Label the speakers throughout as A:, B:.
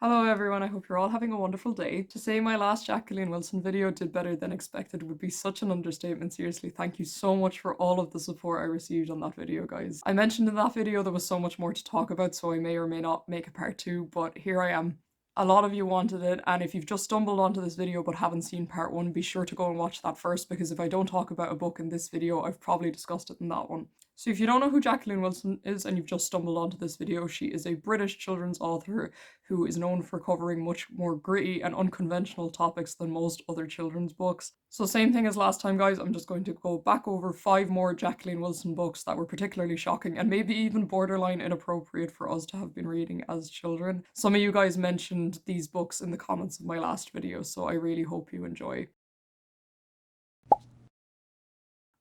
A: Hello everyone, I hope you're all having a wonderful day. To say my last Jacqueline Wilson video did better than expected would be such an understatement. Seriously, thank you so much for all of the support I received on that video, guys. I mentioned in that video there was so much more to talk about, so I may or may not make a part 2, but here I am. A lot of you wanted it, and if you've just stumbled onto this video but haven't seen part 1, be sure to go and watch that first, because if I don't talk about a book in this video, I've probably discussed it in that one. So if you don't know who Jacqueline Wilson is and you've just stumbled onto this video, she is a British children's author who is known for covering much more gritty and unconventional topics than most other children's books. So same thing as last time, guys, I'm just going to go back over 5 more Jacqueline Wilson books that were particularly shocking and maybe even borderline inappropriate for us to have been reading as children. Some of you guys mentioned these books in the comments of my last video, so I really hope you enjoy.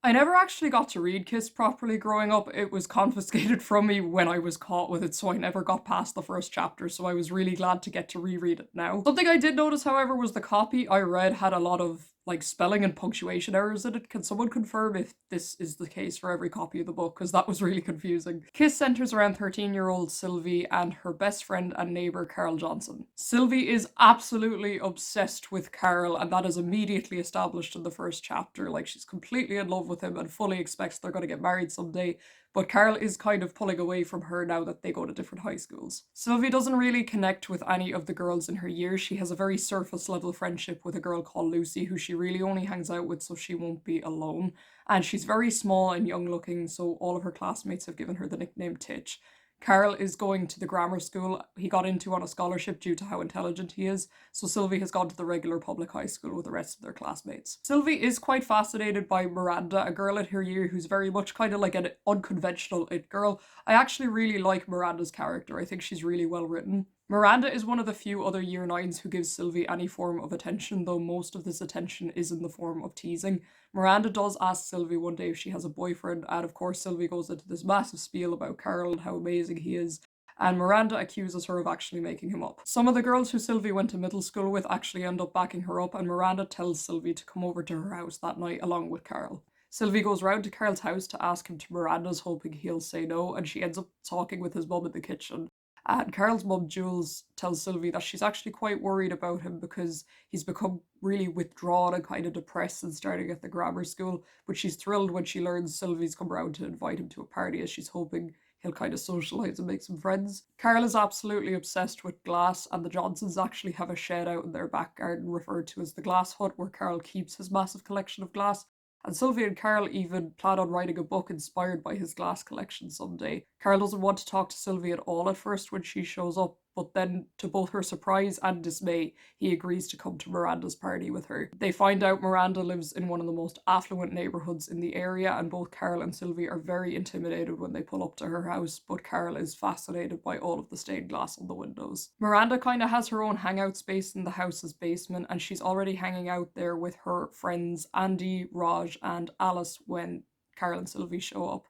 A: I never actually got to read Kiss properly growing up. It was confiscated from me when I was caught with it, so I never got past the first chapter, so I was really glad to get to reread it now. Something I did notice, however, was the copy I read had a lot of spelling and punctuation errors in it. Can someone confirm if this is the case for every copy of the book? Because that was really confusing. Kiss centers around 13-year-old Sylvie and her best friend and neighbor Carol Johnson. Sylvie is absolutely obsessed with Carol, and that is immediately established in the first chapter. Like, she's completely in love with him and fully expects they're going to get married someday. But Carol is kind of pulling away from her now that they go to different high schools. Sylvie doesn't really connect with any of the girls in her year. She has a very surface level friendship with a girl called Lucy, who she really only hangs out with so she won't be alone. And she's very small and young looking, so all of her classmates have given her the nickname Titch. Carol is going to the grammar school he got into on a scholarship due to how intelligent he is, so Sylvie has gone to the regular public high school with the rest of their classmates. Sylvie is quite fascinated by Miranda, a girl at her year who's very much kind of like an unconventional it girl. I actually really like Miranda's character. I think she's really well written. Miranda is one of the few other year 9s who gives Sylvie any form of attention, though most of this attention is in the form of teasing. Miranda does ask Sylvie one day if she has a boyfriend, and of course Sylvie goes into this massive spiel about Carol and how amazing he is, and Miranda accuses her of actually making him up. Some of the girls who Sylvie went to middle school with actually end up backing her up, and Miranda tells Sylvie to come over to her house that night along with Carol. Sylvie goes round to Carol's house to ask him to Miranda's, hoping he'll say no, and she ends up talking with his mum in the kitchen. And Carol's mum, Jules, tells Sylvie that she's actually quite worried about him because he's become really withdrawn and kind of depressed since starting at the grammar school. But she's thrilled when she learns Sylvie's come round to invite him to a party, as she's hoping he'll kind of socialise and make some friends. Carol is absolutely obsessed with glass, and the Johnsons actually have a shed out in their back garden referred to as the Glass Hut, where Carol keeps his massive collection of glass. And Sylvie and Carol even plan on writing a book inspired by his glass collection someday. Carol doesn't want to talk to Sylvie at all at first when she shows up, but then, to both her surprise and dismay, he agrees to come to Miranda's party with her. They find out Miranda lives in one of the most affluent neighbourhoods in the area, and both Carol and Sylvie are very intimidated when they pull up to her house, but Carol is fascinated by all of the stained glass on the windows. Miranda kind of has her own hangout space in the house's basement, and she's already hanging out there with her friends Andy, Raj, and Alice when Carol and Sylvie show up.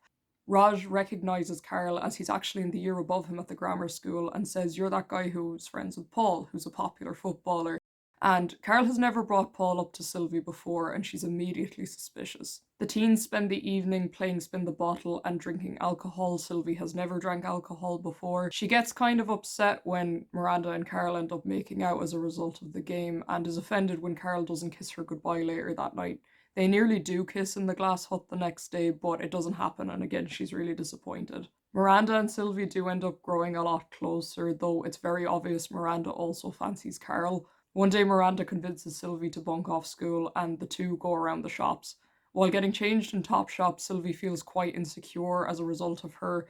A: Raj recognises Carol as he's actually in the year above him at the grammar school and says, "You're that guy who's friends with Paul, who's a popular footballer." And Carol has never brought Paul up to Sylvie before, and she's immediately suspicious. The teens spend the evening playing spin the bottle and drinking alcohol. Sylvie has never drank alcohol before. She gets kind of upset when Miranda and Carol end up making out as a result of the game, and is offended when Carol doesn't kiss her goodbye later that night. They nearly do kiss in the glass hut the next day, but it doesn't happen, and again, she's really disappointed. Miranda and Sylvie do end up growing a lot closer, though it's very obvious Miranda also fancies Carol. One day, Miranda convinces Sylvie to bunk off school, and the two go around the shops. While getting changed in Topshop, Sylvie feels quite insecure as a result of her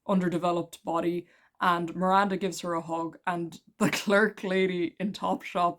A: underdeveloped body, and Miranda gives her a hug, and the clerk lady in Topshop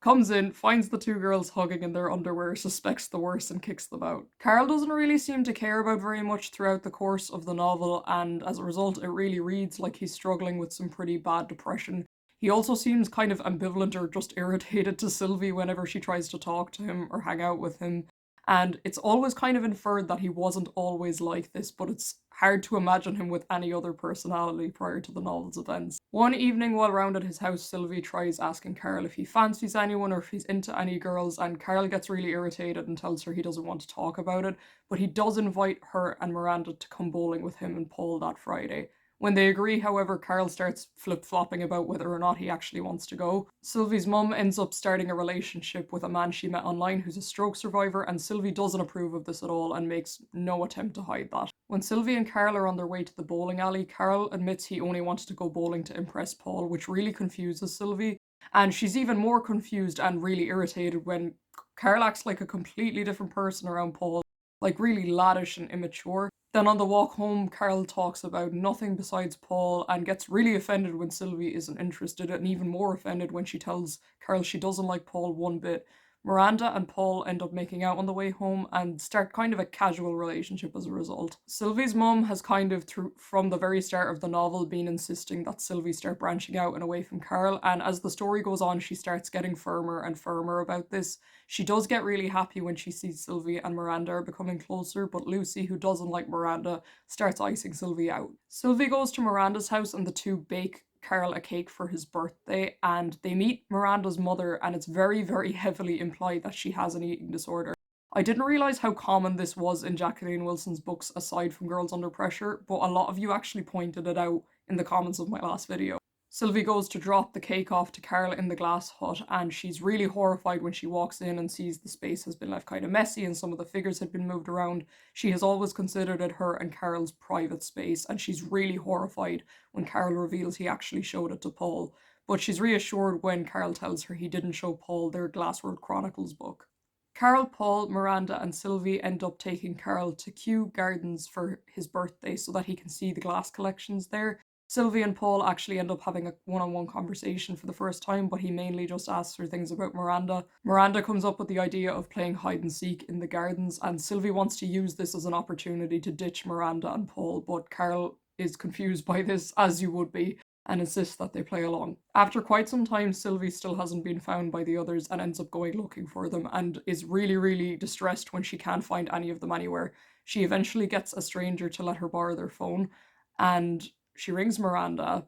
A: comes in, finds the two girls hugging in their underwear, suspects the worst, and kicks them out. Carl doesn't really seem to care about very much throughout the course of the novel, and as a result, it really reads like he's struggling with some pretty bad depression. He also seems kind of ambivalent or just irritated to Sylvie whenever she tries to talk to him or hang out with him. And it's always kind of inferred that he wasn't always like this, but it's hard to imagine him with any other personality prior to the novel's events. One evening while round at his house, Sylvie tries asking Carl if he fancies anyone or if he's into any girls, and Carl gets really irritated and tells her he doesn't want to talk about it, but he does invite her and Miranda to come bowling with him and Paul that Friday. When they agree, however, Carl starts flip-flopping about whether or not he actually wants to go. Sylvie's mum ends up starting a relationship with a man she met online who's a stroke survivor, and Sylvie doesn't approve of this at all and makes no attempt to hide that. When Sylvie and Carl are on their way to the bowling alley, Carl admits he only wanted to go bowling to impress Paul, which really confuses Sylvie. And she's even more confused and really irritated when Carl acts like a completely different person around Paul, like really laddish and immature. Then on the walk home, Carl talks about nothing besides Paul and gets really offended when Sylvie isn't interested, and even more offended when she tells Carl she doesn't like Paul one bit. Miranda and Paul end up making out on the way home and start kind of a casual relationship as a result. Sylvie's mum has kind of, from the very start of the novel, been insisting that Sylvie start branching out and away from Carl, and as the story goes on, she starts getting firmer and firmer about this. She does get really happy when she sees Sylvie and Miranda are becoming closer, but Lucy, who doesn't like Miranda, starts icing Sylvie out. Sylvie goes to Miranda's house and the two bake Carl a cake for his birthday, and they meet Miranda's mother, and it's very, very heavily implied that she has an eating disorder. I didn't realise how common this was in Jacqueline Wilson's books aside from Girls Under Pressure, but a lot of you actually pointed it out in the comments of my last video. Sylvie goes to drop the cake off to Carl in the glass hut, and she's really horrified when she walks in and sees the space has been left kind of messy and some of the figures had been moved around. She has always considered it her and Carl's private space, and she's really horrified when Carl reveals he actually showed it to Paul. But she's reassured when Carl tells her he didn't show Paul their Glassworld Chronicles book. Carl, Paul, Miranda, and Sylvie end up taking Carl to Kew Gardens for his birthday so that he can see the glass collections there. Sylvie and Paul actually end up having a one-on-one conversation for the first time, but he mainly just asks her things about Miranda. Miranda comes up with the idea of playing hide and seek in the gardens, and Sylvie wants to use this as an opportunity to ditch Miranda and Paul, but Carl is confused by this, as you would be, and insists that they play along. After quite some time, Sylvie still hasn't been found by the others and ends up going looking for them and is really, really distressed when she can't find any of them anywhere. She eventually gets a stranger to let her borrow their phone, and she rings Miranda,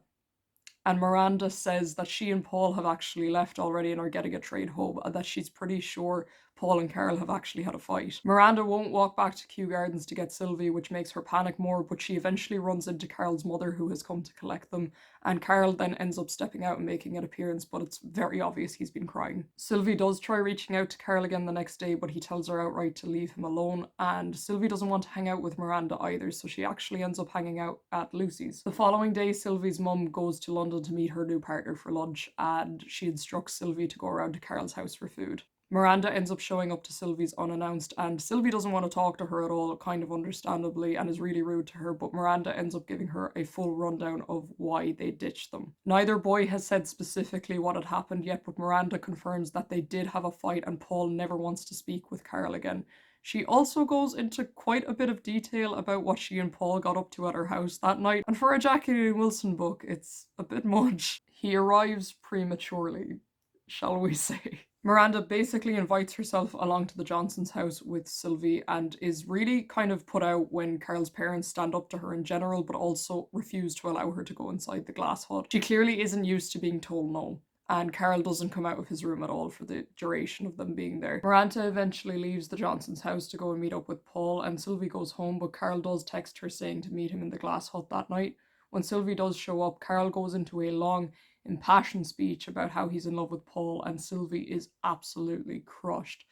A: and Miranda says that she and Paul have actually left already and are getting a train home, and that she's pretty sure Paul and Carl have actually had a fight. Miranda won't walk back to Kew Gardens to get Sylvie, which makes her panic more, but she eventually runs into Carl's mother, who has come to collect them, and Carl then ends up stepping out and making an appearance, but it's very obvious he's been crying. Sylvie does try reaching out to Carl again the next day, but he tells her outright to leave him alone, and Sylvie doesn't want to hang out with Miranda either, so she actually ends up hanging out at Lucy's. The following day, Sylvie's mum goes to London to meet her new partner for lunch, and she instructs Sylvie to go around to Carl's house for food. Miranda ends up showing up to Sylvie's unannounced, and Sylvie doesn't want to talk to her at all, kind of understandably, and is really rude to her, but Miranda ends up giving her a full rundown of why they ditched them. Neither boy has said specifically what had happened yet, but Miranda confirms that they did have a fight and Paul never wants to speak with Carl again. She also goes into quite a bit of detail about what she and Paul got up to at her house that night, and for a Jacqueline Wilson book, it's a bit much. He arrives prematurely, shall we say. Miranda basically invites herself along to the Johnsons' house with Sylvie and is really kind of put out when Carl's parents stand up to her in general, but also refuse to allow her to go inside the glass hut. She clearly isn't used to being told no, and Carl doesn't come out of his room at all for the duration of them being there. Miranda eventually leaves the Johnsons' house to go and meet up with Paul, and Sylvie goes home, but Carl does text her saying to meet him in the glass hut that night. When Sylvie does show up, Carl goes into a long, impassioned speech about how he's in love with Paul, and Sylvie is absolutely crushed.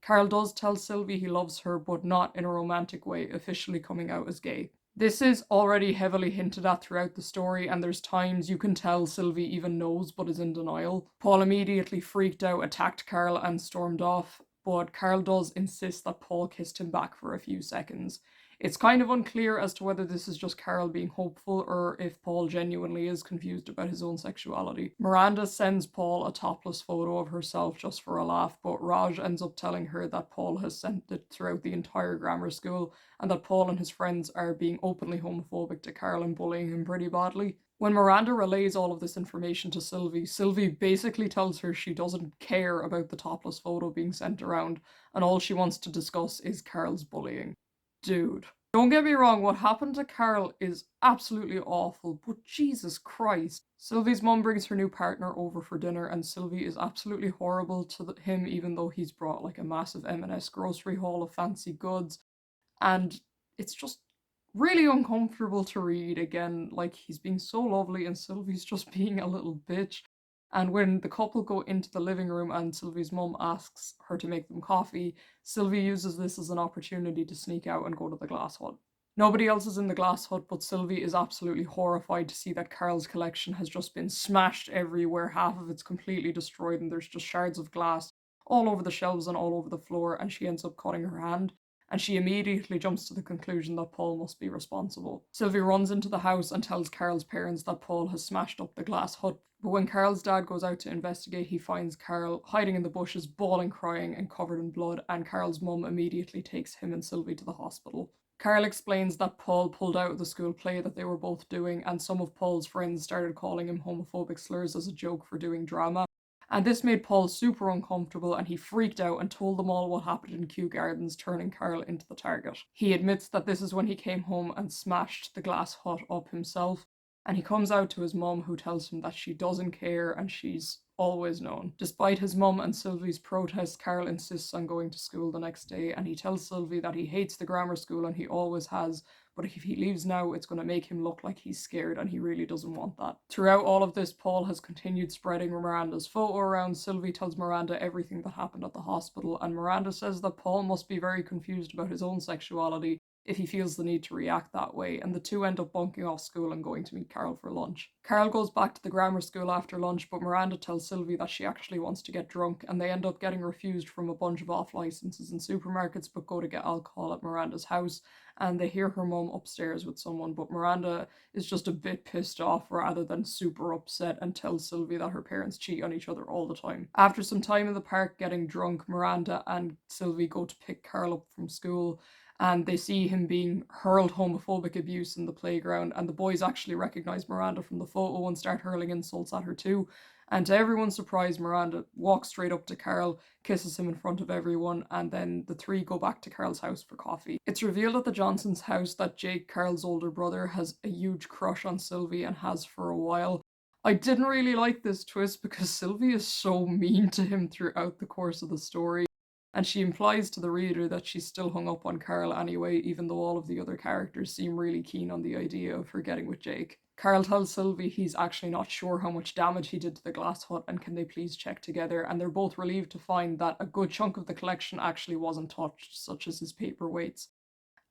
A: Carl does tell Sylvie he loves her, but not in a romantic way, officially coming out as gay. This is already heavily hinted at throughout the story, and there's times you can tell Sylvie even knows but is in denial. Paul immediately freaked out, attacked Carl, and stormed off, but Carl does insist that Paul kissed him back for a few seconds. It's kind of unclear as to whether this is just Carl being hopeful or if Paul genuinely is confused about his own sexuality. Miranda sends Paul a topless photo of herself just for a laugh, but Raj ends up telling her that Paul has sent it throughout the entire grammar school and that Paul and his friends are being openly homophobic to Carl and bullying him pretty badly. When Miranda relays all of this information to Sylvie, Sylvie basically tells her she doesn't care about the topless photo being sent around, and all she wants to discuss is Carl's bullying. Dude. Don't get me wrong, what happened to Carl is absolutely awful, but Jesus Christ. Sylvie's mum brings her new partner over for dinner, and Sylvie is absolutely horrible to him, even though he's brought like a massive M&S grocery haul of fancy goods. And it's just really uncomfortable to read. Again, like, he's being so lovely and Sylvie's just being a little bitch. And when the couple go into the living room and Sylvie's mum asks her to make them coffee, Sylvie uses this as an opportunity to sneak out and go to the glass hut. Nobody else is in the glass hut, but Sylvie is absolutely horrified to see that Carol's collection has just been smashed everywhere. Half of it's completely destroyed, and there's just shards of glass all over the shelves and all over the floor, and she ends up cutting her hand. And she immediately jumps to the conclusion that Paul must be responsible. Sylvie runs into the house and tells Carol's parents that Paul has smashed up the glass hut. But when Carol's dad goes out to investigate, he finds Carol hiding in the bushes, bawling, crying, and covered in blood, and Carol's mum immediately takes him and Sylvie to the hospital. Carol explains that Paul pulled out of the school play that they were both doing, and some of Paul's friends started calling him homophobic slurs as a joke for doing drama. And this made Paul super uncomfortable, and he freaked out and told them all what happened in Kew Gardens, turning Carol into the target. He admits that this is when he came home and smashed the glass hut up himself, and he comes out to his mum, who tells him that she doesn't care and she's always known. Despite his mum and Sylvie's protest, Carol insists on going to school the next day, and he tells Sylvie that he hates the grammar school and he always has, but if he leaves now, it's going to make him look like he's scared, and he really doesn't want that. Throughout all of this, Paul has continued spreading Miranda's photo around. Sylvie tells Miranda everything that happened at the hospital, and Miranda says that Paul must be very confused about his own sexuality if he feels the need to react that way, and the two end up bunking off school and going to meet Carol for lunch. Carol goes back to the grammar school after lunch, but Miranda tells Sylvie that she actually wants to get drunk, and they end up getting refused from a bunch of off licenses in supermarkets, but go to get alcohol at Miranda's house, and they hear her mum upstairs with someone, but Miranda is just a bit pissed off rather than super upset, and tells Sylvie that her parents cheat on each other all the time. After some time in the park getting drunk, Miranda and Sylvie go to pick Carl up from school, and they see him being hurled homophobic abuse in the playground, and the boys actually recognize Miranda from the photo and start hurling insults at her too. And to everyone's surprise, Miranda walks straight up to Carl, kisses him in front of everyone, and then the three go back to Carl's house for coffee. It's revealed at the Johnsons' house that Jake, Carl's older brother, has a huge crush on Sylvie and has for a while. I didn't really like this twist because Sylvie is so mean to him throughout the course of the story, and she implies to the reader that she's still hung up on Carl anyway, even though all of the other characters seem really keen on the idea of her getting with Jake. Carl tells Sylvie he's actually not sure how much damage he did to the glass hut and can they please check together, and they're both relieved to find that a good chunk of the collection actually wasn't touched, such as his paperweights.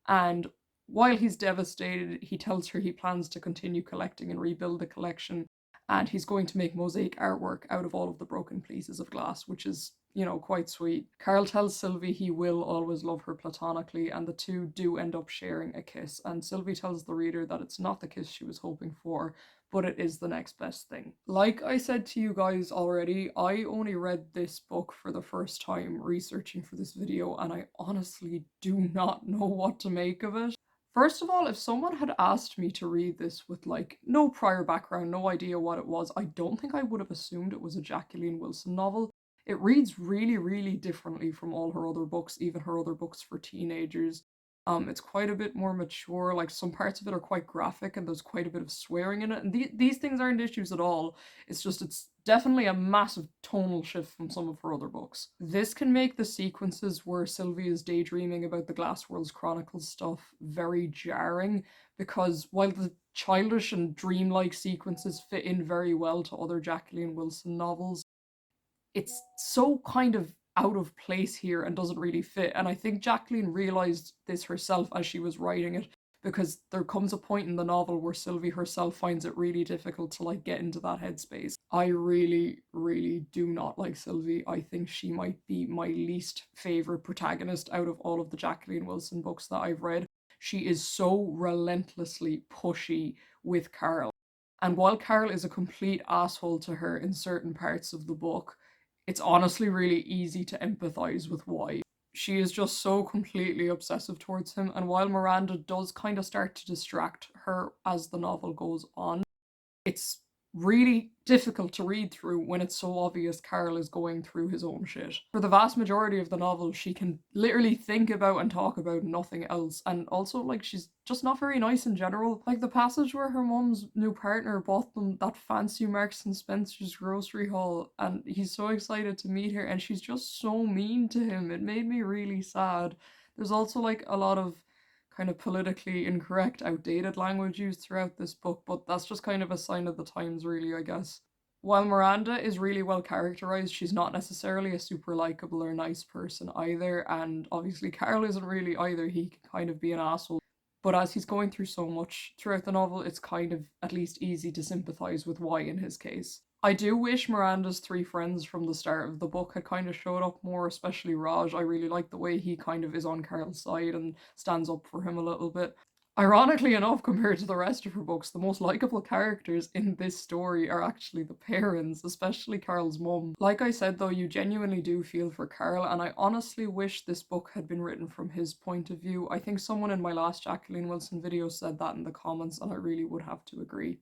A: And while he's devastated, he tells her he plans to continue collecting and rebuild the collection, and he's going to make mosaic artwork out of all of the broken pieces of glass, which is, quite sweet. Carl tells Sylvie he will always love her platonically, and the two do end up sharing a kiss, and Sylvie tells the reader that it's not the kiss she was hoping for, but it is the next best thing. Like I said to you guys already, I only read this book for the first time researching for this video, and I honestly do not know what to make of it. First of all, if someone had asked me to read this with like no prior background, no idea what it was, I don't think I would have assumed it was a Jacqueline Wilson novel. It reads really, really differently from all her other books, even her other books for teenagers. It's quite a bit more mature. Like, some parts of it are quite graphic, and there's quite a bit of swearing in it. And these things aren't issues at all. It's definitely a massive tonal shift from some of her other books. This can make the sequences where Sylvie is daydreaming about the Glass Worlds Chronicles stuff very jarring, because while the childish and dreamlike sequences fit in very well to other Jacqueline Wilson novels, it's so kind of out of place here and doesn't really fit. And I think Jacqueline realized this herself as she was writing it, because there comes a point in the novel where Sylvie herself finds it really difficult to like get into that headspace. I really, really do not like Sylvie. I think she might be my least favorite protagonist out of all of the Jacqueline Wilson books that I've read. She is so relentlessly pushy with Carl. And while Carl is a complete asshole to her in certain parts of the book, it's honestly really easy to empathize with why. She is just so completely obsessive towards him, and while Miranda does kind of start to distract her as the novel goes on, it's really difficult to read through when it's so obvious Carl is going through his own shit. For the vast majority of the novel, she can literally think about and talk about nothing else, and also, like, she's just not very nice in general. Like the passage where her mum's new partner bought them that fancy Marks and Spencer's grocery haul, and he's so excited to meet her, and she's just so mean to him. It made me really sad. There's also like a lot of kind of politically incorrect, outdated language used throughout this book, but that's just kind of a sign of the times, really, I guess. While Miranda is really well characterized, she's not necessarily a super likable or nice person either, and obviously Carl isn't really either. He can kind of be an asshole. But as he's going through so much throughout the novel, it's kind of at least easy to sympathize with why in his case. I do wish Miranda's three friends from the start of the book had kind of showed up more, especially Raj. I really like the way he kind of is on Carl's side and stands up for him a little bit. Ironically enough, compared to the rest of her books, the most likable characters in this story are actually the parents, especially Carl's mum. Like I said though, you genuinely do feel for Carl, and I honestly wish this book had been written from his point of view. I think someone in my last Jacqueline Wilson video said that in the comments, and I really would have to agree.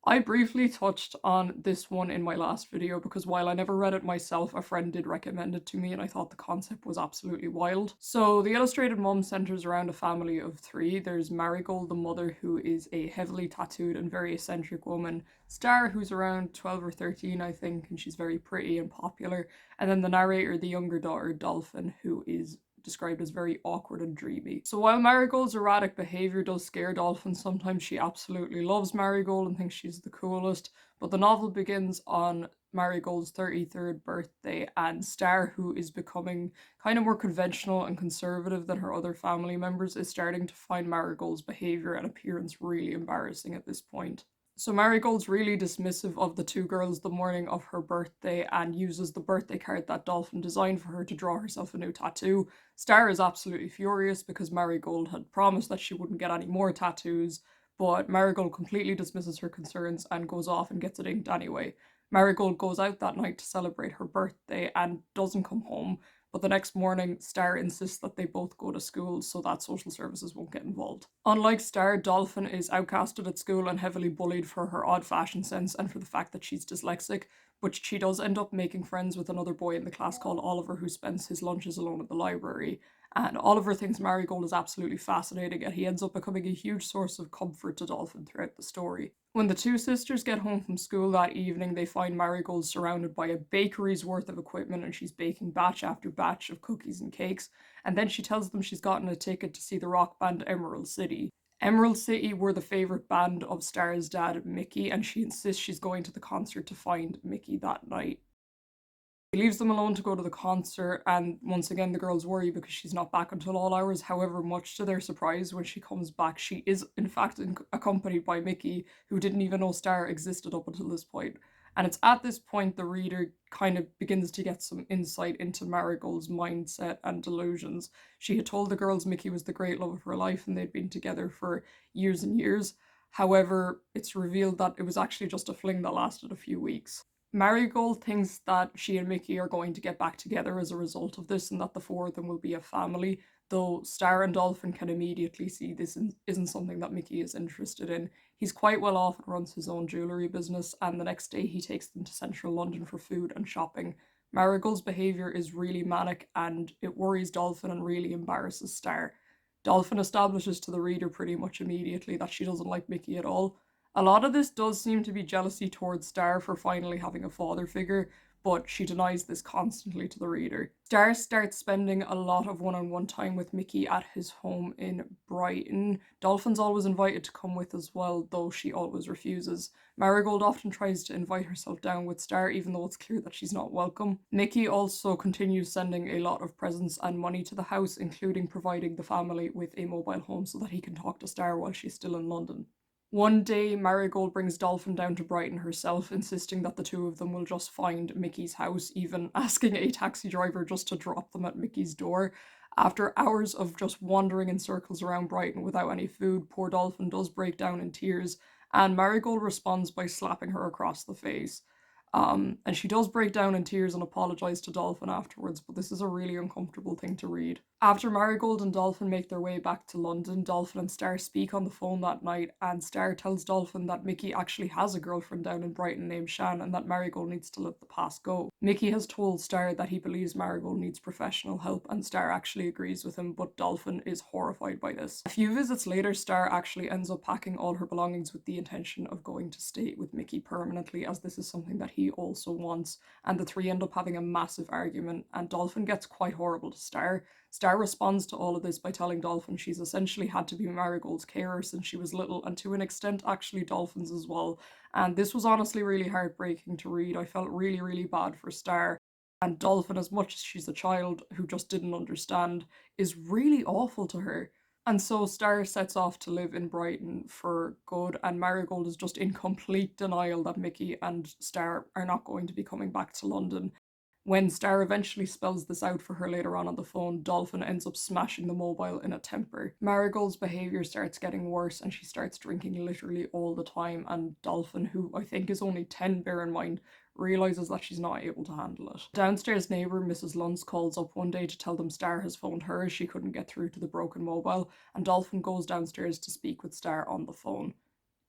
A: I briefly touched on this one in my last video because while I never read it myself, a friend did recommend it to me and I thought the concept was absolutely wild. So the Illustrated Mum centers around a family of three. There's Marigold, the mother, who is a heavily tattooed and very eccentric woman. Star, who's around 12 or 13, I think, and she's very pretty and popular. And then the narrator, the younger daughter, Dolphin, who is described as very awkward and dreamy. So while Marigold's erratic behaviour does scare Dolphin, sometimes she absolutely loves Marigold and thinks she's the coolest. But the novel begins on Marigold's 33rd birthday, and Star, who is becoming kind of more conventional and conservative than her other family members, is starting to find Marigold's behaviour and appearance really embarrassing at this point. So Marigold's really dismissive of the two girls the morning of her birthday and uses the birthday card that Dolphin designed for her to draw herself a new tattoo. Star is absolutely furious because Marigold had promised that she wouldn't get any more tattoos, but Marigold completely dismisses her concerns and goes off and gets it inked anyway. Marigold goes out that night to celebrate her birthday and doesn't come home, but the next morning, Star insists that they both go to school so that social services won't get involved. Unlike Star, Dolphin is outcasted at school and heavily bullied for her odd fashion sense and for the fact that she's dyslexic, but she does end up making friends with another boy in the class called Oliver who spends his lunches alone at the library. And Oliver thinks Marigold is absolutely fascinating, and he ends up becoming a huge source of comfort to Dolphin throughout the story. When the two sisters get home from school that evening, they find Marigold surrounded by a bakery's worth of equipment and she's baking batch after batch of cookies and cakes. And then she tells them she's gotten a ticket to see the rock band Emerald City. Emerald City were the favourite band of Star's dad, Mickey, and she insists she's going to the concert to find Mickey that night. He leaves them alone to go to the concert, and once again the girls worry because she's not back until all hours. However, much to their surprise, when she comes back, she is in fact accompanied by Mickey, who didn't even know Star existed up until this point. And it's at this point the reader kind of begins to get some insight into Marigold's mindset and delusions. She had told the girls Mickey was the great love of her life and they'd been together for years and years. However, it's revealed that it was actually just a fling that lasted a few weeks. Marigold thinks that she and Mickey are going to get back together as a result of this and that the four of them will be a family, though Star and Dolphin can immediately see this isn't something that Mickey is interested in. He's quite well off and runs his own jewellery business, and the next day he takes them to central London for food and shopping. Marigold's behaviour is really manic and it worries Dolphin and really embarrasses Star. Dolphin establishes to the reader pretty much immediately that she doesn't like Mickey at all. A lot of this does seem to be jealousy towards Star for finally having a father figure, but she denies this constantly to the reader. Star starts spending a lot of one-on-one time with Mickey at his home in Brighton. Dolphin's always invited to come with as well, though she always refuses. Marigold often tries to invite herself down with Star, even though it's clear that she's not welcome. Mickey also continues sending a lot of presents and money to the house, including providing the family with a mobile home so that he can talk to Star while she's still in London. One day, Marigold brings Dolphin down to Brighton herself, insisting that the two of them will just find Mickey's house, even asking a taxi driver just to drop them at Mickey's door. After hours of just wandering in circles around Brighton without any food, poor Dolphin does break down in tears, and Marigold responds by slapping her across the face. And she does break down in tears and apologise to Dolphin afterwards, but this is a really uncomfortable thing to read. After Marigold and Dolphin make their way back to London, Dolphin and Star speak on the phone that night, and Star tells Dolphin that Mickey actually has a girlfriend down in Brighton named Shan and that Marigold needs to let the past go. Mickey has told Star that he believes Marigold needs professional help, and Star actually agrees with him, but Dolphin is horrified by this. A few visits later, Star actually ends up packing all her belongings with the intention of going to stay with Mickey permanently, as this is something that he Mickey also wants, and the three end up having a massive argument, and Dolphin gets quite horrible to Star. Star responds to all of this by telling Dolphin she's essentially had to be Marigold's carer since she was little, and to an extent actually Dolphin's as well. And this was honestly really heartbreaking to read. I felt really, really bad for Star. And Dolphin, as much as she's a child who just didn't understand, is really awful to her. And so Star sets off to live in Brighton for good, and Marigold is just in complete denial that Mickey and Star are not going to be coming back to London. When Star eventually spells this out for her later on the phone, Dolphin ends up smashing the mobile in a temper. Marigold's behaviour starts getting worse and she starts drinking literally all the time, and Dolphin, who I think is only 10, bear in mind, realises that she's not able to handle it. Downstairs neighbour Mrs. Luntz calls up one day to tell them Star has phoned her as she couldn't get through to the broken mobile, and Dolphin goes downstairs to speak with Star on the phone.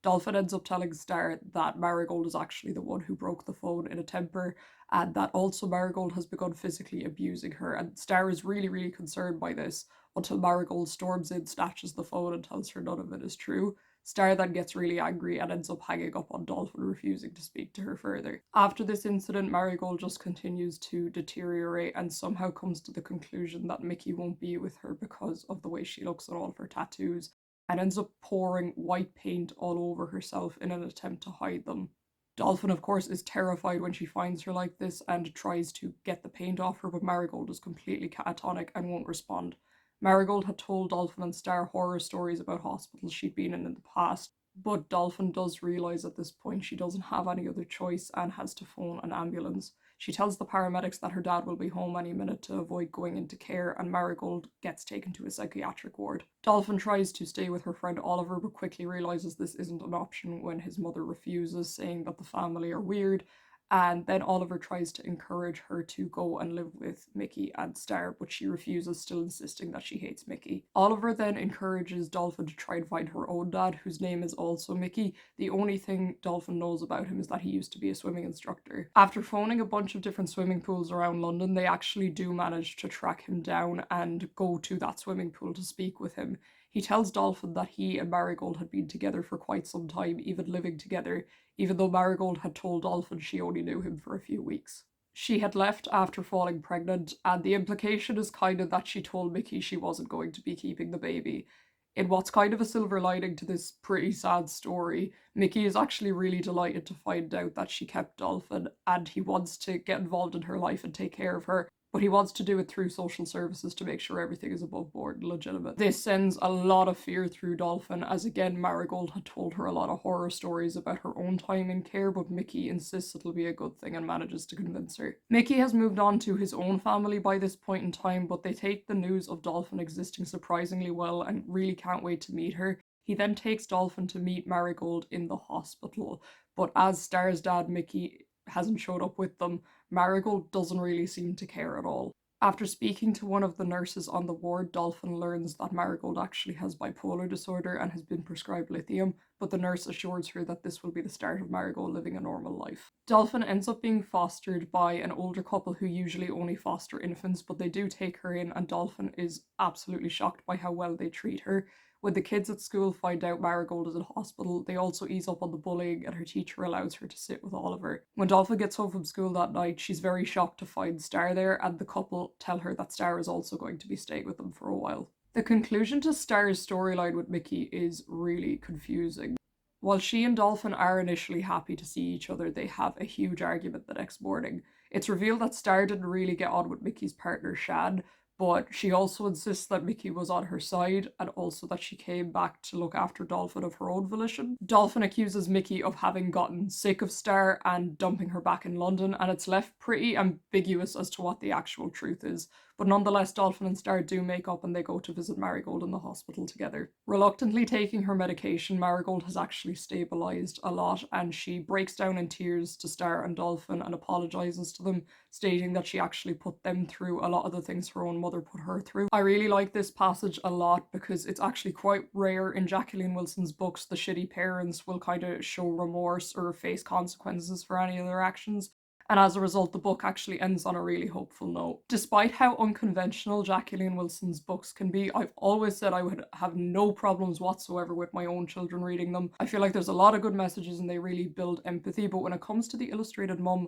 A: Dolphin ends up telling Star that Marigold is actually the one who broke the phone in a temper, and that also Marigold has begun physically abusing her. And Star is really, really concerned by this until Marigold storms in, snatches the phone, and tells her none of it is true. Star then gets really angry and ends up hanging up on Dolphin, refusing to speak to her further. After this incident, Marigold just continues to deteriorate and somehow comes to the conclusion that Mickey won't be with her because of the way she looks and all of her tattoos, and ends up pouring white paint all over herself in an attempt to hide them. Dolphin, of course, is terrified when she finds her like this and tries to get the paint off her, but Marigold is completely catatonic and won't respond. Marigold had told Dolphin and Star horror stories about hospitals she'd been in the past, but Dolphin does realise at this point she doesn't have any other choice and has to phone an ambulance. She tells the paramedics that her dad will be home any minute to avoid going into care, and Marigold gets taken to a psychiatric ward. Dolphin tries to stay with her friend Oliver, but quickly realises this isn't an option when his mother refuses, saying that the family are weird. And then Oliver tries to encourage her to go and live with Mickey and Star, but she refuses, still insisting that she hates Mickey. Oliver then encourages Dolphin to try and find her own dad, whose name is also Mickey. The only thing Dolphin knows about him is that he used to be a swimming instructor. After phoning a bunch of different swimming pools around London, they actually do manage to track him down and go to that swimming pool to speak with him. He tells Dolphin that he and Marigold had been together for quite some time, even living together, even though Marigold had told Dolphin she only knew him for a few weeks. She had left after falling pregnant, and the implication is kind of that she told Mickey she wasn't going to be keeping the baby. In what's kind of a silver lining to this pretty sad story, Mickey is actually really delighted to find out that she kept Dolphin, and he wants to get involved in her life and take care of her, but he wants to do it through social services to make sure everything is above board and legitimate. This sends a lot of fear through Dolphin, as again Marigold had told her a lot of horror stories about her own time in care, but Mickey insists it'll be a good thing and manages to convince her. Mickey has moved on to his own family by this point in time, but they take the news of Dolphin existing surprisingly well and really can't wait to meet her. He then takes Dolphin to meet Marigold in the hospital, but as Star's dad Mickey hasn't showed up with them, Marigold doesn't really seem to care at all. After speaking to one of the nurses on the ward, Dolphin learns that Marigold actually has bipolar disorder and has been prescribed lithium, but the nurse assures her that this will be the start of Marigold living a normal life. Dolphin ends up being fostered by an older couple who usually only foster infants, but they do take her in, and Dolphin is absolutely shocked by how well they treat her. When the kids at school find out Marigold is in hospital, they also ease up on the bullying, and her teacher allows her to sit with Oliver. When Dolphin gets home from school that night, she's very shocked to find Star there, and the couple tell her that Star is also going to be staying with them for a while. The conclusion to Star's storyline with Mickey is really confusing. While she and Dolphin are initially happy to see each other, they have a huge argument the next morning. It's revealed that Star didn't really get on with Mickey's partner Shan, but she also insists that Mickey was on her side, and also that she came back to look after Dolphin of her own volition. Dolphin accuses Mickey of having gotten sick of Star and dumping her back in London, and it's left pretty ambiguous as to what the actual truth is. But nonetheless, Dolphin and Star do make up and they go to visit Marigold in the hospital together. Reluctantly taking her medication, Marigold has actually stabilised a lot, and she breaks down in tears to Star and Dolphin and apologises to them, stating that she actually put them through a lot of the things her own mother put her through. I really like this passage a lot because it's actually quite rare in Jacqueline Wilson's books. The shitty parents will kind of show remorse or face consequences for any of their actions. And as a result, the book actually ends on a really hopeful note. Despite how unconventional Jacqueline Wilson's books can be, I've always said I would have no problems whatsoever with my own children reading them. I feel like there's a lot of good messages and they really build empathy, but when it comes to The Illustrated Mum,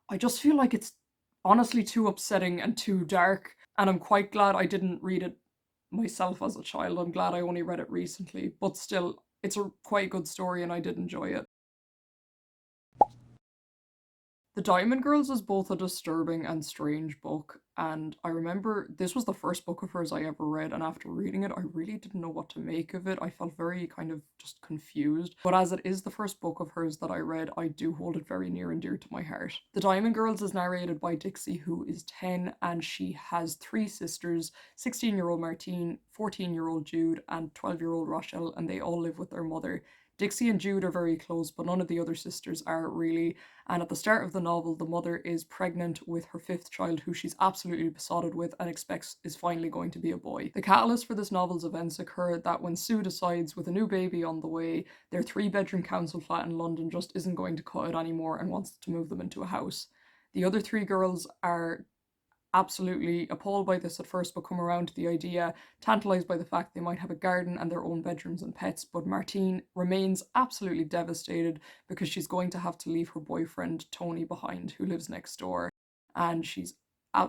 A: I just feel like it's honestly too upsetting and too dark, and I'm quite glad I didn't read it myself as a child. I'm glad I only read it recently, but still, it's a quite good story and I did enjoy it. The Diamond Girls is both a disturbing and strange book, and I remember this was the first book of hers I ever read, and after reading it, I really didn't know what to make of it. I felt very kind of just confused. But as it is the first book of hers that I read, I do hold it very near and dear to my heart. The Diamond Girls is narrated by Dixie, who is 10, and she has three sisters: 16-year-old Martine, 14-year-old Jude, and 12-year-old Rochelle, and they all live with their mother. Dixie and Jude are very close, but none of the other sisters are really. And at the start of the novel, the mother is pregnant with her fifth child, who she's absolutely besotted with and expects is finally going to be a boy. The catalyst for this novel's events occur that when Sue decides, with a new baby on the way, their 3-bedroom council flat in London just isn't going to cut it anymore and wants to move them into a house. The other three girls are absolutely appalled by this at first, but come around to the idea, tantalised by the fact they might have a garden and their own bedrooms and pets. But Martine remains absolutely devastated because she's going to have to leave her boyfriend Tony behind, who lives next door, and she's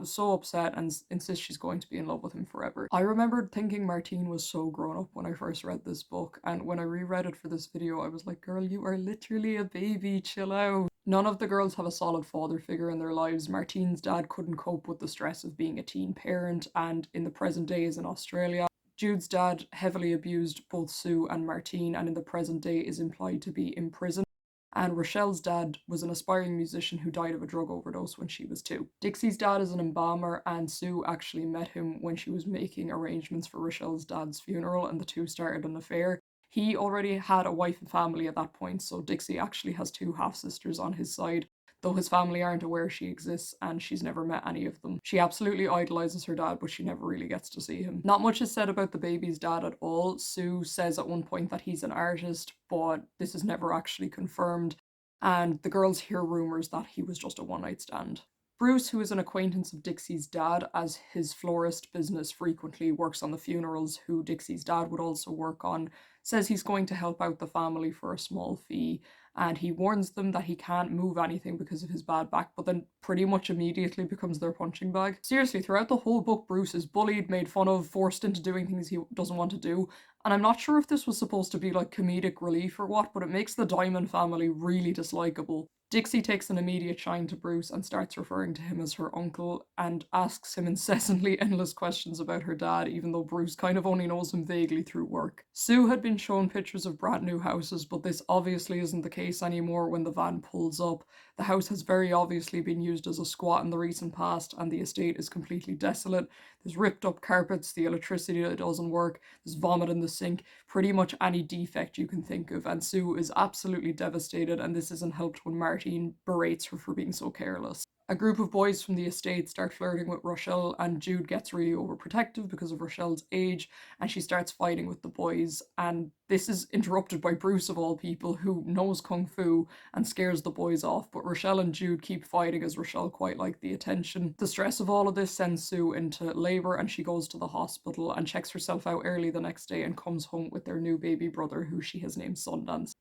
A: so upset and insists she's going to be in love with him forever. I remembered thinking Martine was so grown up when I first read this book, and when I reread it for this video, I was like, girl, you are literally a baby, chill out. None of the girls have a solid father figure in their lives. Martine's dad couldn't cope with the stress of being a teen parent, and in the present days in Australia, Jude's dad heavily abused both Sue and Martine, and in the present day is implied to be in prison. And Rochelle's dad was an aspiring musician who died of a drug overdose when she was 2. Dixie's dad is an embalmer, and Sue actually met him when she was making arrangements for Rochelle's dad's funeral, and the two started an affair. He already had a wife and family at that point, so Dixie actually has 2 half sisters on his side, though his family aren't aware she exists and she's never met any of them. She absolutely idolizes her dad, but she never really gets to see him. Not much is said about the baby's dad at all. Sue says at one point that he's an artist, but this is never actually confirmed, and the girls hear rumours that he was just a one-night stand. Bruce, who is an acquaintance of Dixie's dad, as his florist business frequently works on the funerals, who Dixie's dad would also work on, says he's going to help out the family for a small fee, and he warns them that he can't move anything because of his bad back, but then pretty much immediately becomes their punching bag. Seriously, throughout the whole book, Bruce is bullied, made fun of, forced into doing things he doesn't want to do, and I'm not sure if this was supposed to be like comedic relief or what, but it makes the Diamond family really dislikable. Dixie takes an immediate shine to Bruce and starts referring to him as her uncle, and asks him incessantly endless questions about her dad, even though Bruce kind of only knows him vaguely through work. Sue had been shown pictures of brand new houses, but this obviously isn't the case anymore when the van pulls up. The house has very obviously been used as a squat in the recent past, and the estate is completely desolate. There's ripped up carpets, the electricity doesn't work, there's vomit in the sink, pretty much any defect you can think of, and Sue is absolutely devastated, and this isn't helped when Martine berates her for being so careless. A group of boys from the estate start flirting with Rochelle, and Jude gets really overprotective because of Rochelle's age, and she starts fighting with the boys, and this is interrupted by Bruce of all people, who knows kung fu and scares the boys off, but Rochelle and Jude keep fighting as Rochelle quite likes the attention. The stress of all of this sends Sue into labour, and she goes to the hospital and checks herself out early the next day and comes home with their new baby brother, who she has named Sundance.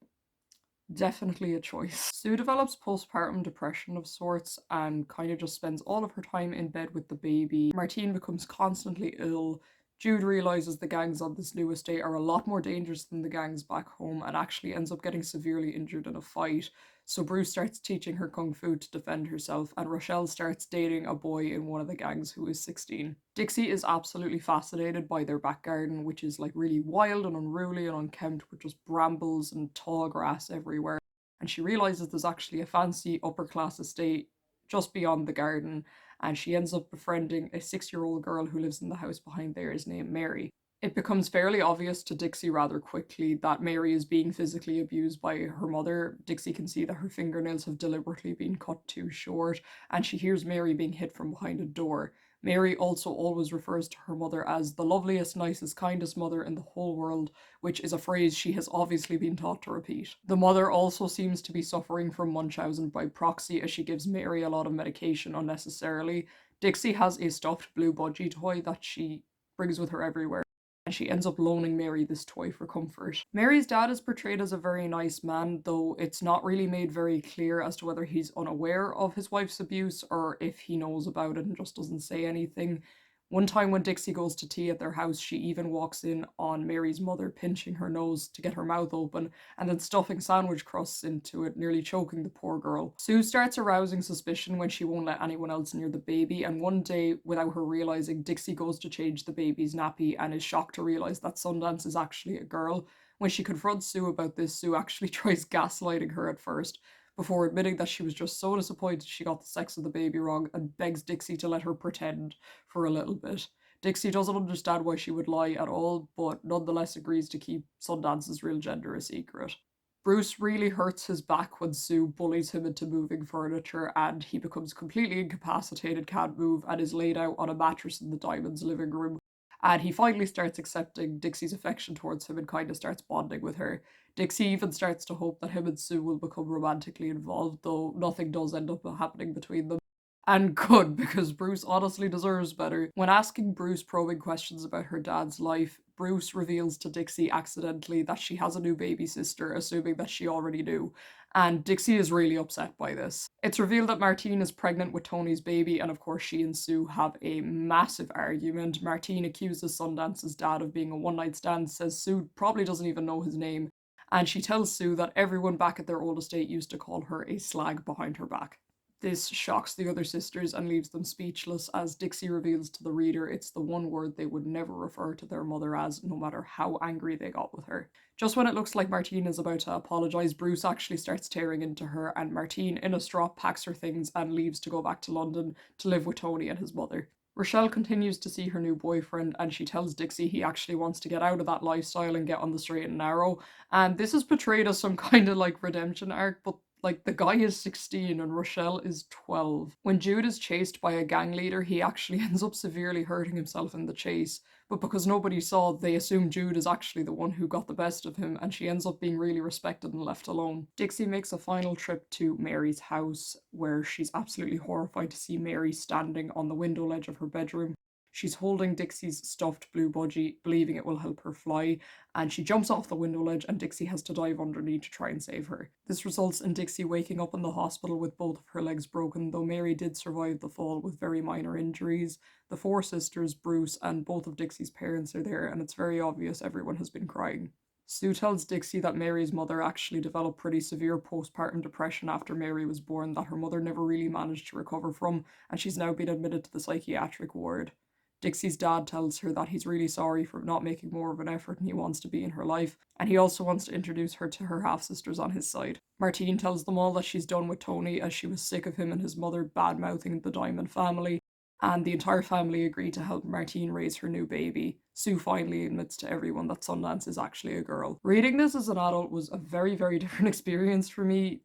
A: Definitely a choice. Sue develops postpartum depression of sorts and kind of just spends all of her time in bed with the baby. Martine becomes constantly ill. Jude realizes the gangs on this new estate are a lot more dangerous than the gangs back home and actually ends up getting severely injured in a fight. So Bruce starts teaching her kung fu to defend herself, and Rochelle starts dating a boy in one of the gangs who is 16. Dixie is absolutely fascinated by their back garden, which is like really wild and unruly and unkempt with just brambles and tall grass everywhere. And she realizes there's actually a fancy upper class estate just beyond the garden, and she ends up befriending a 6-year-old girl who lives in the house behind there, is named Mary. It becomes fairly obvious to Dixie rather quickly that Mary is being physically abused by her mother. Dixie can see that her fingernails have deliberately been cut too short, and she hears Mary being hit from behind a door. Mary also always refers to her mother as the loveliest, nicest, kindest mother in the whole world, which is a phrase she has obviously been taught to repeat. The mother also seems to be suffering from Munchausen by proxy as she gives Mary a lot of medication unnecessarily. Dixie has a stuffed blue budgie toy that she brings with her everywhere, and she ends up loaning Mary this toy for comfort. Mary's dad is portrayed as a very nice man, though it's not really made very clear as to whether he's unaware of his wife's abuse or if he knows about it and just doesn't say anything. One time when Dixie goes to tea at their house, she even walks in on Mary's mother pinching her nose to get her mouth open and then stuffing sandwich crusts into it, nearly choking the poor girl. Sue starts arousing suspicion when she won't let anyone else near the baby, and one day, without her realizing, Dixie goes to change the baby's nappy and is shocked to realize that Sundance is actually a girl. When she confronts Sue about this, Sue actually tries gaslighting her at first, before admitting that she was just so disappointed she got the sex of the baby wrong and begs Dixie to let her pretend for a little bit. Dixie doesn't understand why she would lie at all, but nonetheless agrees to keep Sundance's real gender a secret. Bruce really hurts his back when Sue bullies him into moving furniture, and he becomes completely incapacitated, can't move, and is laid out on a mattress in the Diamonds' living room. And he finally starts accepting Dixie's affection towards him and kind of starts bonding with her. Dixie even starts to hope that him and Sue will become romantically involved, though nothing does end up happening between them. And good, because Bruce honestly deserves better. When asking Bruce probing questions about her dad's life, Bruce reveals to Dixie accidentally that she has a new baby sister, assuming that she already knew. And Dixie is really upset by this. It's revealed that Martine is pregnant with Tony's baby, and of course, she and Sue have a massive argument. Martine accuses Sundance's dad of being a one night stand, says Sue probably doesn't even know his name, and she tells Sue that everyone back at their old estate used to call her a slag behind her back. This shocks the other sisters and leaves them speechless as Dixie reveals to the reader it's the one word they would never refer to their mother as, no matter how angry they got with her. Just when it looks like Martine is about to apologise, Bruce actually starts tearing into her, and Martine, in a strop, packs her things and leaves to go back to London to live with Tony and his mother. Rochelle continues to see her new boyfriend, and she tells Dixie he actually wants to get out of that lifestyle and get on the straight and narrow. And this is portrayed as some kind of like redemption arc, but like, the guy is 16 and Rochelle is 12. When Jude is chased by a gang leader, he actually ends up severely hurting himself in the chase. But because nobody saw, they assume Jude is actually the one who got the best of him, and she ends up being really respected and left alone. Dixie makes a final trip to Mary's house, where she's absolutely horrified to see Mary standing on the window ledge of her bedroom. She's holding Dixie's stuffed blue budgie, believing it will help her fly, and she jumps off the window ledge and Dixie has to dive underneath to try and save her. This results in Dixie waking up in the hospital with both of her legs broken, though Mary did survive the fall with very minor injuries. The four sisters, Bruce, and both of Dixie's parents are there, and it's very obvious everyone has been crying. Sue tells Dixie that Mary's mother actually developed pretty severe postpartum depression after Mary was born that her mother never really managed to recover from, and she's now been admitted to the psychiatric ward. Dixie's dad tells her that he's really sorry for not making more of an effort and he wants to be in her life, and he also wants to introduce her to her half-sisters on his side. Martine tells them all that she's done with Tony as she was sick of him and his mother bad-mouthing the Diamond family, and the entire family agree to help Martine raise her new baby. Sue finally admits to everyone that Sundance is actually a girl. Reading this as an adult was a very, very different experience for me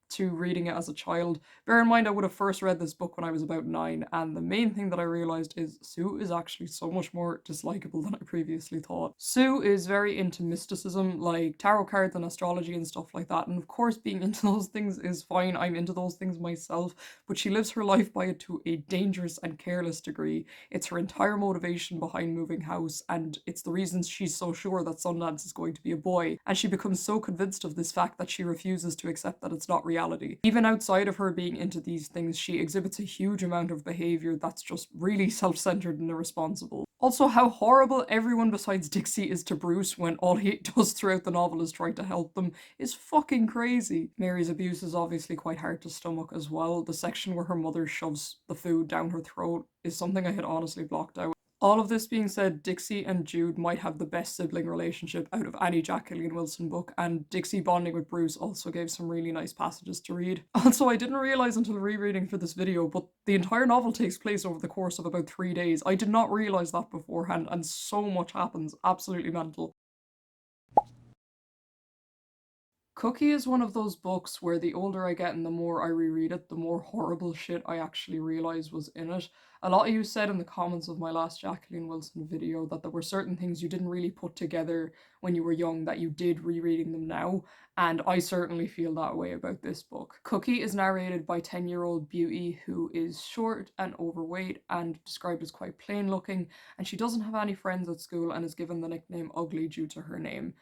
A: to reading it as a child. Bear in mind, I would have first read this book when I was about 9, and the main thing that I realised is Sue is actually so much more dislikable than I previously thought. Sue is very into mysticism, like tarot cards and astrology and stuff like that, and of course being into those things is fine, I'm into those things myself, but she lives her life by it to a dangerous and careless degree. It's her entire motivation behind moving house, and it's the reason she's so sure that Sundance is going to be a boy, and she becomes so convinced of this fact that she refuses to accept that it's not reality. Even outside of her being into these things, she exhibits a huge amount of behaviour that's just really self-centered and irresponsible. Also, how horrible everyone besides Dixie is to Bruce when all he does throughout the novel is try to help them is fucking crazy. Mary's abuse is obviously quite hard to stomach as well. The section where her mother shoves the food down her throat is something I had honestly blocked out. All of this being said, Dixie and Jude might have the best sibling relationship out of any Jacqueline Wilson book, and Dixie bonding with Bruce also gave some really nice passages to read. Also, I didn't realise until rereading for this video, but the entire novel takes place over the course of about 3 days. I did not realise that beforehand, and so much happens. Absolutely mental. Cookie is one of those books where the older I get and the more I reread it, the more horrible shit I actually realize was in it. A lot of you said in the comments of my last Jacqueline Wilson video that there were certain things you didn't really put together when you were young that you did rereading them now, and I certainly feel that way about this book. Cookie is narrated by 10-year-old Beauty, who is short and overweight and described as quite plain looking, and she doesn't have any friends at school and is given the nickname Ugly due to her name.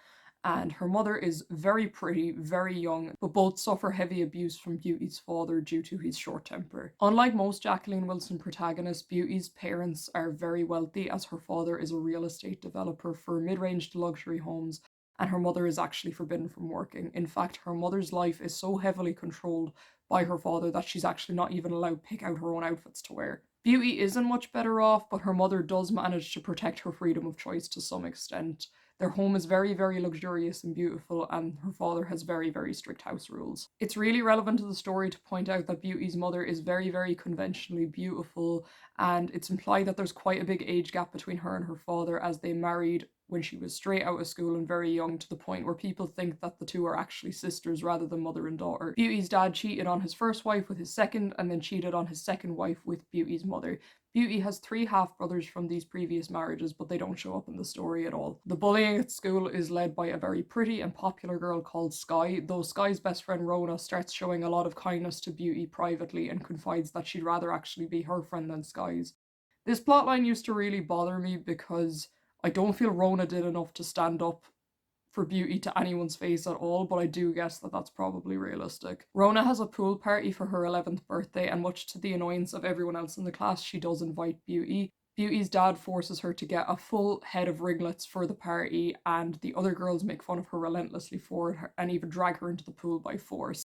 A: And her mother is very pretty, very young, but both suffer heavy abuse from Beauty's father due to his short temper. Unlike most Jacqueline Wilson protagonists, Beauty's parents are very wealthy, as her father is a real estate developer for mid-range to luxury homes, and her mother is actually forbidden from working. In fact, her mother's life is so heavily controlled by her father that she's actually not even allowed to pick out her own outfits to wear. Beauty isn't much better off, but her mother does manage to protect her freedom of choice to some extent. Their home is very, very luxurious and beautiful, and her father has very, very strict house rules. It's really relevant to the story to point out that Beauty's mother is very, very conventionally beautiful, and it's implied that there's quite a big age gap between her and her father, as they married when she was straight out of school and very young, to the point where people think that the two are actually sisters rather than mother and daughter. Beauty's dad cheated on his first wife with his second, and then cheated on his second wife with Beauty's mother. Beauty has 3 half-brothers from these previous marriages, but they don't show up in the story at all. The bullying at school is led by a very pretty and popular girl called Sky, though Sky's best friend Rona starts showing a lot of kindness to Beauty privately and confides that she'd rather actually be her friend than Sky's. This plotline used to really bother me because I don't feel Rona did enough to stand up for Beauty to anyone's face at all, but I do guess that that's probably realistic. Rona has a pool party for her 11th birthday, and much to the annoyance of everyone else in the class, she does invite Beauty. Beauty's dad forces her to get a full head of ringlets for the party, and the other girls make fun of her relentlessly for it and even drag her into the pool by force.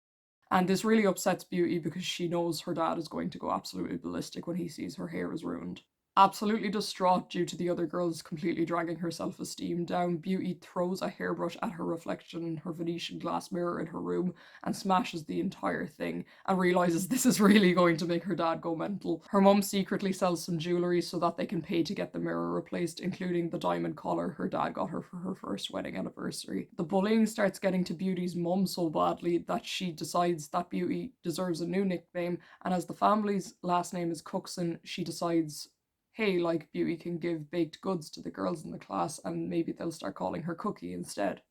A: And this really upsets Beauty because she knows her dad is going to go absolutely ballistic when he sees her hair is ruined. Absolutely distraught due to the other girls completely dragging her self-esteem down, Beauty throws a hairbrush at her reflection in her Venetian glass mirror in her room and smashes the entire thing, and realises this is really going to make her dad go mental. Her mum secretly sells some jewellery so that they can pay to get the mirror replaced, including the diamond collar her dad got her for her first wedding anniversary. The bullying starts getting to Beauty's mum so badly that she decides that Beauty deserves a new nickname, and as the family's last name is Cookson, she decides, hey, like, Beauty can give baked goods to the girls in the class and maybe they'll start calling her Cookie instead.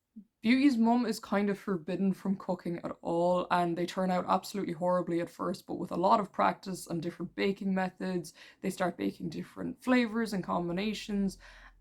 A: Beauty's mum is kind of forbidden from cooking at all, and they turn out absolutely horribly at first, but with a lot of practice and different baking methods, they start baking different flavours and combinations,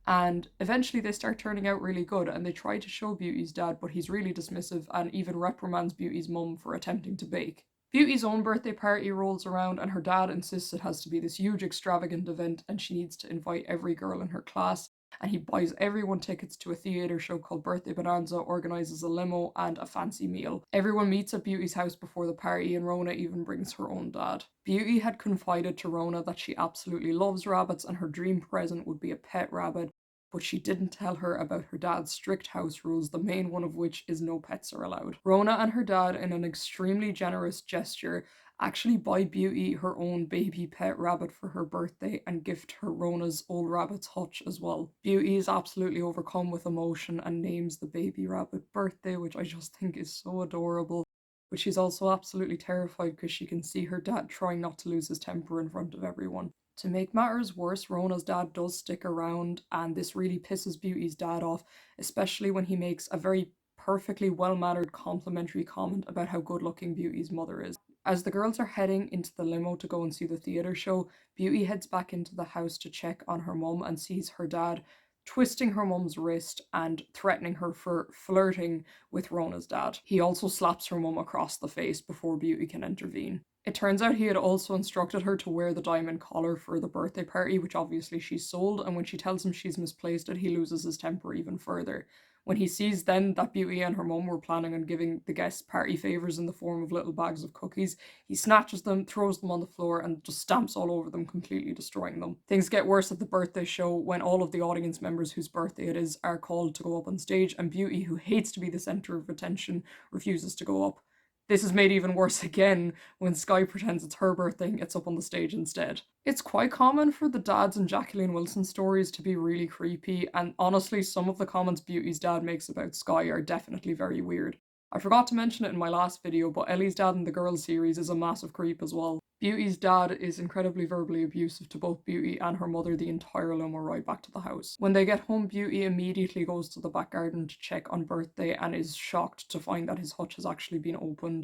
A: and eventually they start turning out really good, and they try to show Beauty's dad, but he's really dismissive and even reprimands Beauty's mum for attempting to bake. Beauty's own birthday party rolls around, and her dad insists it has to be this huge extravagant event and she needs to invite every girl in her class, and he buys everyone tickets to a theatre show called Birthday Bonanza, organises a limo and a fancy meal. Everyone meets at Beauty's house before the party, and Rona even brings her own dad. Beauty had confided to Rona that she absolutely loves rabbits and her dream present would be a pet rabbit, but she didn't tell her about her dad's strict house rules, the main one of which is no pets are allowed. Rona and her dad, in an extremely generous gesture, actually buy Beauty her own baby pet rabbit for her birthday and gift her Rona's old rabbit's hutch as well. Beauty is absolutely overcome with emotion and names the baby rabbit Birthday, which I just think is so adorable. But she's also absolutely terrified because she can see her dad trying not to lose his temper in front of everyone. To make matters worse, Rona's dad does stick around, and this really pisses Beauty's dad off, especially when he makes a very perfectly well-mannered complimentary comment about how good-looking Beauty's mother is. As the girls are heading into the limo to go and see the theatre show, Beauty heads back into the house to check on her mum and sees her dad twisting her mum's wrist and threatening her for flirting with Rona's dad. He also slaps her mum across the face before Beauty can intervene. It turns out he had also instructed her to wear the diamond collar for the birthday party, which obviously she sold, and when she tells him she's misplaced it, he loses his temper even further. When he sees then that Beauty and her mum were planning on giving the guests party favours in the form of little bags of cookies, he snatches them, throws them on the floor, and just stamps all over them, completely destroying them. Things get worse at the birthday show when all of the audience members whose birthday it is are called to go up on stage, and Beauty, who hates to be the centre of attention, refuses to go up. This is made even worse again when Sky pretends it's her birthday and gets up on the stage instead. It's quite common for the dads in Jacqueline Wilson stories to be really creepy, and honestly, some of the comments Beauty's dad makes about Sky are definitely very weird. I forgot to mention it in my last video, but Ellie's dad in the Girls series is a massive creep as well. Beauty's dad is incredibly verbally abusive to both Beauty and her mother the entire limo ride back to the house. When they get home, Beauty immediately goes to the back garden to check on Birthday and is shocked to find that his hutch has actually been opened.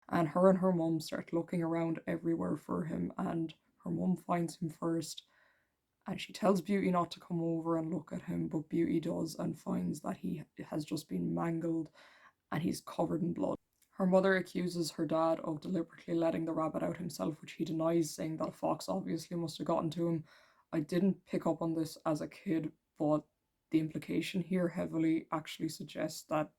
A: And her mum start looking around everywhere for him, and her mum finds him first. And she tells Beauty not to come over and look at him, but Beauty does and finds that he has just been mangled and he's covered in blood. Her mother accuses her dad of deliberately letting the rabbit out himself, which he denies, saying that a fox obviously must have gotten to him. I didn't pick up on this as a kid, but the implication here heavily actually suggests that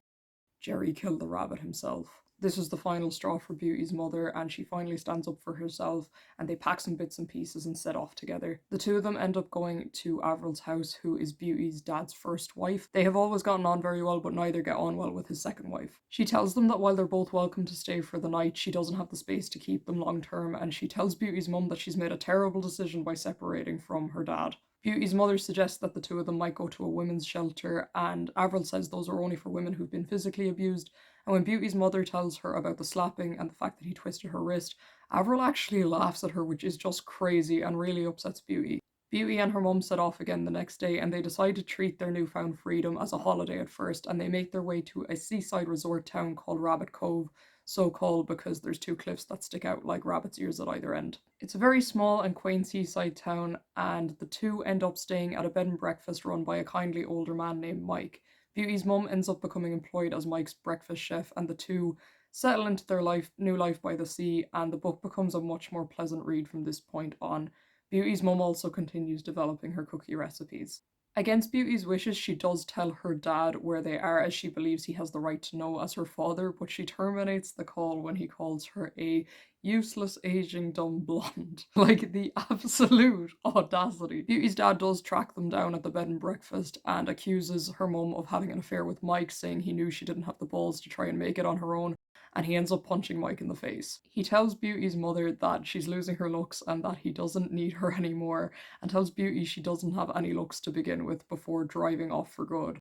A: Jerry killed the rabbit himself. This is the final straw for Beauty's mother, and she finally stands up for herself, and they pack some bits and pieces and set off together. The two of them end up going to Averil's house, who is Beauty's dad's first wife. They have always gotten on very well, but neither get on well with his second wife. She tells them that while they're both welcome to stay for the night, she doesn't have the space to keep them long term, and she tells Beauty's mum that she's made a terrible decision by separating from her dad. Beauty's mother suggests that the two of them might go to a women's shelter, and Avril says those are only for women who've been physically abused. And when Beauty's mother tells her about the slapping and the fact that he twisted her wrist, Avril actually laughs at her, which is just crazy and really upsets Beauty. Beauty and her mum set off again the next day, and they decide to treat their newfound freedom as a holiday at first, and they make their way to a seaside resort town called Rabbit Cove, so called because there's two cliffs that stick out like rabbit's ears at either end. It's a very small and quaint seaside town, and the two end up staying at a bed and breakfast run by a kindly older man named Mike. Beauty's mum ends up becoming employed as Mike's breakfast chef, and the two settle into their new life by the sea, and the book becomes a much more pleasant read from this point on. Beauty's mum also continues developing her cookie recipes. Against Beauty's wishes, she does tell her dad where they are, as she believes he has the right to know as her father, but she terminates the call when he calls her a useless aging dumb blonde. Like, the absolute audacity. Beauty's dad does track them down at the bed and breakfast and accuses her mum of having an affair with Mike, saying he knew she didn't have the balls to try and make it on her own, and he ends up punching Mike in the face. He tells Beauty's mother that she's losing her looks and that he doesn't need her anymore, and tells Beauty she doesn't have any looks to begin with before driving off for good.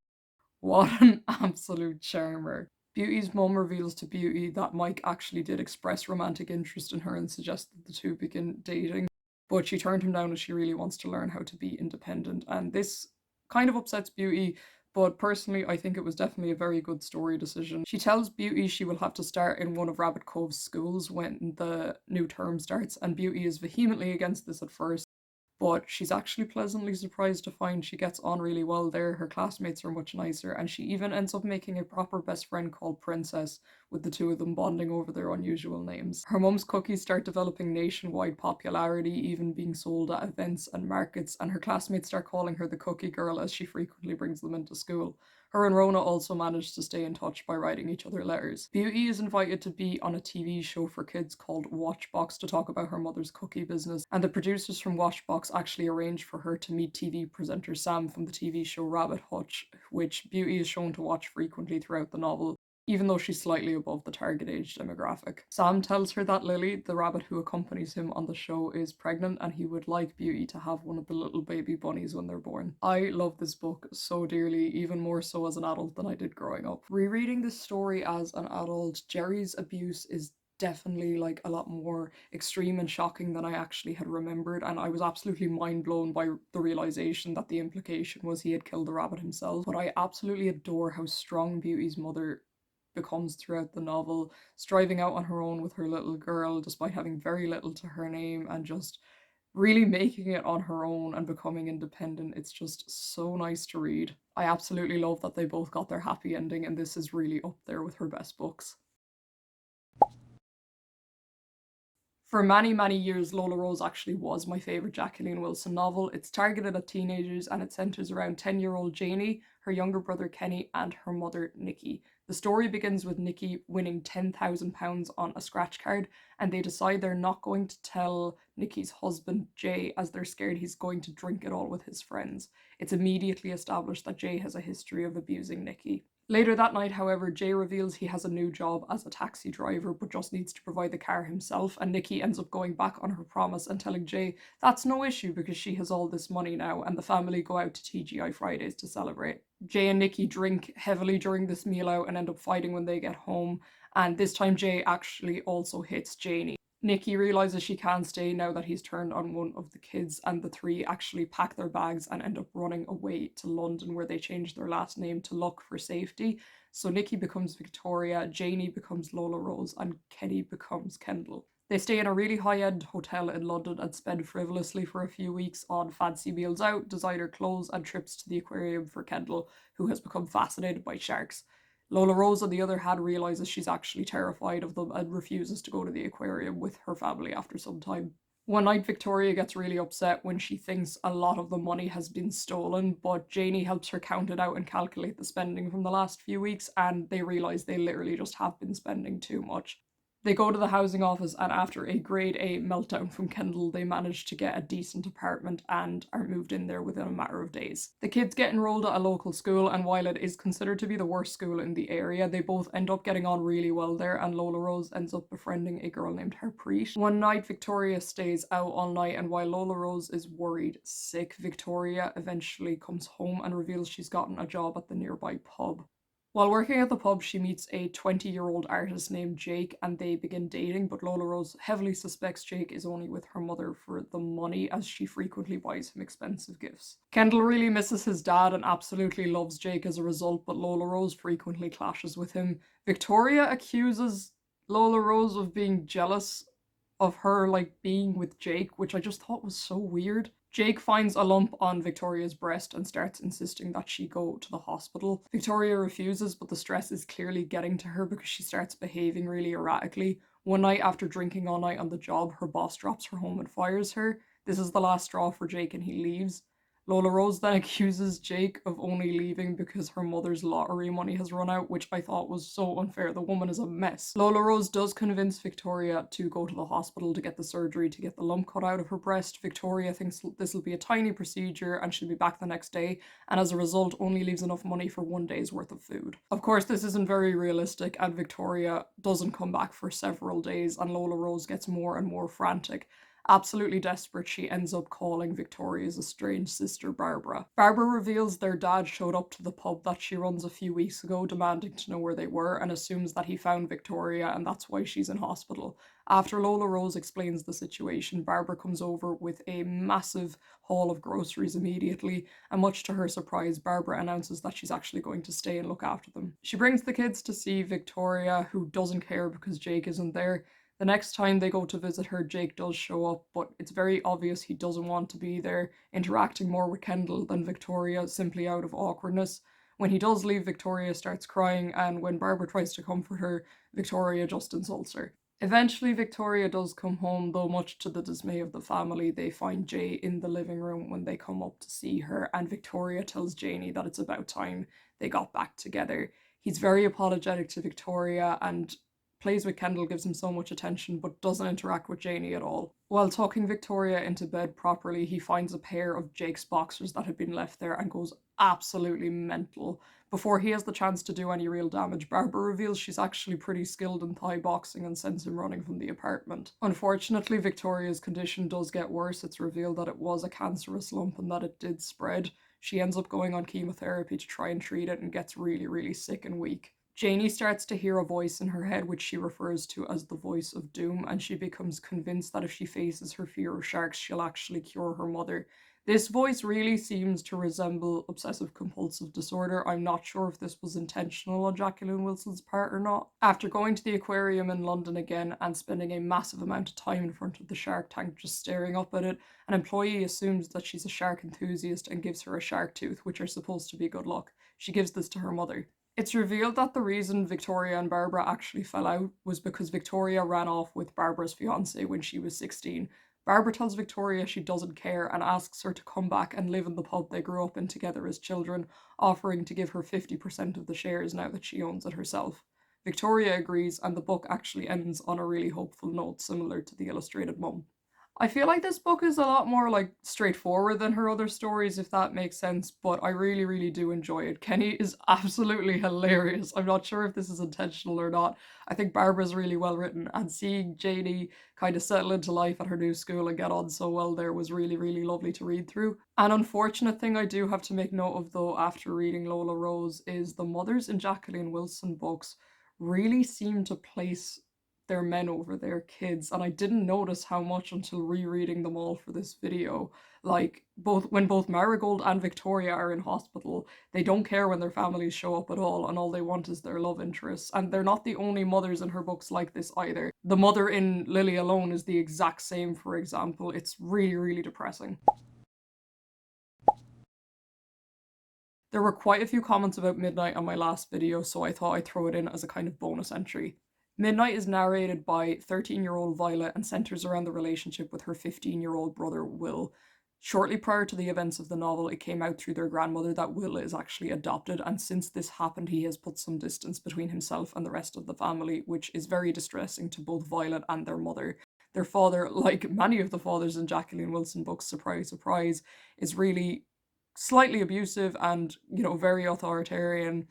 A: What an absolute charmer. Beauty's mum reveals to Beauty that Mike actually did express romantic interest in her and suggested the two begin dating, but she turned him down as she really wants to learn how to be independent, and this kind of upsets Beauty, but personally I think it was definitely a very good story decision. She tells Beauty she will have to start in one of Rabbit Cove's schools when the new term starts, and Beauty is vehemently against this at first, but she's actually pleasantly surprised to find she gets on really well there. Her classmates are much nicer, and she even ends up making a proper best friend called Princess, with the two of them bonding over their unusual names. Her mum's cookies start developing nationwide popularity, even being sold at events and markets, and her classmates start calling her the Cookie Girl as she frequently brings them into school. Her and Rona also manage to stay in touch by writing each other letters. Beauty is invited to be on a TV show for kids called Watchbox to talk about her mother's cookie business, and the producers from Watchbox actually arranged for her to meet TV presenter Sam from the TV show Rabbit Hutch, which Beauty is shown to watch frequently throughout the novel, even though she's slightly above the target age demographic. Sam tells her that Lily, the rabbit who accompanies him on the show, is pregnant and he would like Beauty to have one of the little baby bunnies when they're born. I love this book so dearly, even more so as an adult than I did growing up. Rereading this story as an adult, Jerry's abuse is definitely like a lot more extreme and shocking than I actually had remembered, and I was absolutely mind blown by the realization that the implication was he had killed the rabbit himself. But I absolutely adore how strong Beauty's mother becomes throughout the novel, striving out on her own with her little girl despite having very little to her name, and just really making it on her own and becoming independent. It's just so nice to read. I absolutely love that they both got their happy ending, and this is really up there with her best books. For many, many years, Lola Rose actually was my favourite Jacqueline Wilson novel. It's targeted at teenagers and it centres around 10-year-old Janie, her younger brother Kenny, and her mother Nikki. The story begins with Nikki winning £10,000 on a scratch card, and they decide they're not going to tell Nikki's husband Jay as they're scared he's going to drink it all with his friends. It's immediately established that Jay has a history of abusing Nikki. Later that night, however, Jay reveals he has a new job as a taxi driver but just needs to provide the car himself, and Nikki ends up going back on her promise and telling Jay that's no issue because she has all this money now, and the family go out to TGI Fridays to celebrate. Jay and Nikki drink heavily during this meal out and end up fighting when they get home, and this time Jay actually also hits Janie. Nikki realizes she can't stay now that he's turned on one of the kids, and the three actually pack their bags and end up running away to London, where they change their last name to Luck for safety. So Nikki becomes Victoria, Janie becomes Lola Rose, and Kenny becomes Kendall. They stay in a really high end hotel in London and spend frivolously for a few weeks on fancy meals out, designer clothes, and trips to the aquarium for Kendall, who has become fascinated by sharks. Lola Rose, on the other hand, realizes she's actually terrified of them and refuses to go to the aquarium with her family after some time. One night, Victoria gets really upset when she thinks a lot of the money has been stolen, but Janie helps her count it out and calculate the spending from the last few weeks, and they realize they literally just have been spending too much. They go to the housing office, and after a grade A meltdown from Kendall, they manage to get a decent apartment and are moved in there within a matter of days. The kids get enrolled at a local school, and while it is considered to be the worst school in the area, they both end up getting on really well there, and Lola Rose ends up befriending a girl named Harpreet. One night, Victoria stays out all night, and while Lola Rose is worried sick, Victoria eventually comes home and reveals she's gotten a job at the nearby pub. While working at the pub, she meets a 20-year-old artist named Jake and they begin dating, but Lola Rose heavily suspects Jake is only with her mother for the money as she frequently buys him expensive gifts. Kendall really misses his dad and absolutely loves Jake as a result, but Lola Rose frequently clashes with him. Victoria accuses Lola Rose of being jealous of her being with Jake, which I just thought was so weird. Jake finds a lump on Victoria's breast and starts insisting that she go to the hospital. Victoria refuses, but the stress is clearly getting to her because she starts behaving really erratically. One night, after drinking all night on the job, her boss drops her home and fires her. This is the last straw for Jake and he leaves. Lola Rose then accuses Jake of only leaving because her mother's lottery money has run out, which I thought was so unfair. The woman is a mess. Lola Rose does convince Victoria to go to the hospital to get the surgery to get the lump cut out of her breast. Victoria thinks this will be a tiny procedure and she'll be back the next day, and as a result only leaves enough money for one day's worth of food. Of course, this isn't very realistic, and Victoria doesn't come back for several days, and Lola Rose gets more and more frantic. Absolutely desperate, she ends up calling Victoria's estranged sister Barbara. Barbara reveals their dad showed up to the pub that she runs a few weeks ago, demanding to know where they were, and assumes that he found Victoria and that's why she's in hospital. After Lola Rose explains the situation, Barbara comes over with a massive haul of groceries immediately, and much to her surprise, Barbara announces that she's actually going to stay and look after them. She brings the kids to see Victoria, who doesn't care because Jake isn't there. The next time they go to visit her, Jake does show up, but it's very obvious he doesn't want to be there, interacting more with Kendall than Victoria, simply out of awkwardness. When he does leave, Victoria starts crying, and when Barbara tries to comfort her, Victoria just insults her. Eventually, Victoria does come home, though much to the dismay of the family, they find Jay in the living room when they come up to see her, and Victoria tells Janie that it's about time they got back together. He's very apologetic to Victoria and plays with Kendall, gives him so much attention, but doesn't interact with Janie at all. While talking Victoria into bed properly, he finds a pair of Jake's boxers that had been left there and goes absolutely mental. Before he has the chance to do any real damage, Barbara reveals she's actually pretty skilled in Thai boxing and sends him running from the apartment. Unfortunately, Victoria's condition does get worse. It's revealed that it was a cancerous lump and that it did spread. She ends up going on chemotherapy to try and treat it and gets really, really sick and weak. Janie starts to hear a voice in her head which she refers to as the voice of doom, and she becomes convinced that if she faces her fear of sharks, she'll actually cure her mother. This voice really seems to resemble obsessive compulsive disorder. I'm not sure if this was intentional on Jacqueline Wilson's part or not. After going to the aquarium in London again and spending a massive amount of time in front of the shark tank just staring up at it, an employee assumes that she's a shark enthusiast and gives her a shark tooth, which are supposed to be good luck. She gives this to her mother. It's revealed that the reason Victoria and Barbara actually fell out was because Victoria ran off with Barbara's fiance when she was 16. Barbara tells Victoria she doesn't care and asks her to come back and live in the pub they grew up in together as children, offering to give her 50% of the shares now that she owns it herself. Victoria agrees, and the book actually ends on a really hopeful note similar to The Illustrated Mum. I feel like this book is a lot more like straightforward than her other stories, if that makes sense, but I really, really do enjoy it. Kenny is absolutely hilarious. I'm not sure if this is intentional or not. I think Barbara's really well written, and seeing Janie kind of settle into life at her new school and get on so well there was really, really lovely to read through. An unfortunate thing I do have to make note of though after reading Lola Rose is the mothers in Jacqueline Wilson books really seem to place their men over their kids, and I didn't notice how much until rereading them all for this video. Like both Marigold and Victoria are in hospital, they don't care when their families show up at all, and all they want is their love interests. And they're not the only mothers in her books like this either. The mother in Lily Alone is the exact same, for example. It's really, really depressing. There were quite a few comments about Midnight on my last video, so I thought I'd throw it in as a kind of bonus entry. Midnight is narrated by 13-year-old Violet and centers around the relationship with her 15-year-old brother Will. Shortly prior to the events of the novel, it came out through their grandmother that Will is actually adopted, and since this happened, he has put some distance between himself and the rest of the family, which is very distressing to both Violet and their mother. Their father, like many of the fathers in Jacqueline Wilson books, surprise, surprise, is really slightly abusive and, very authoritarian,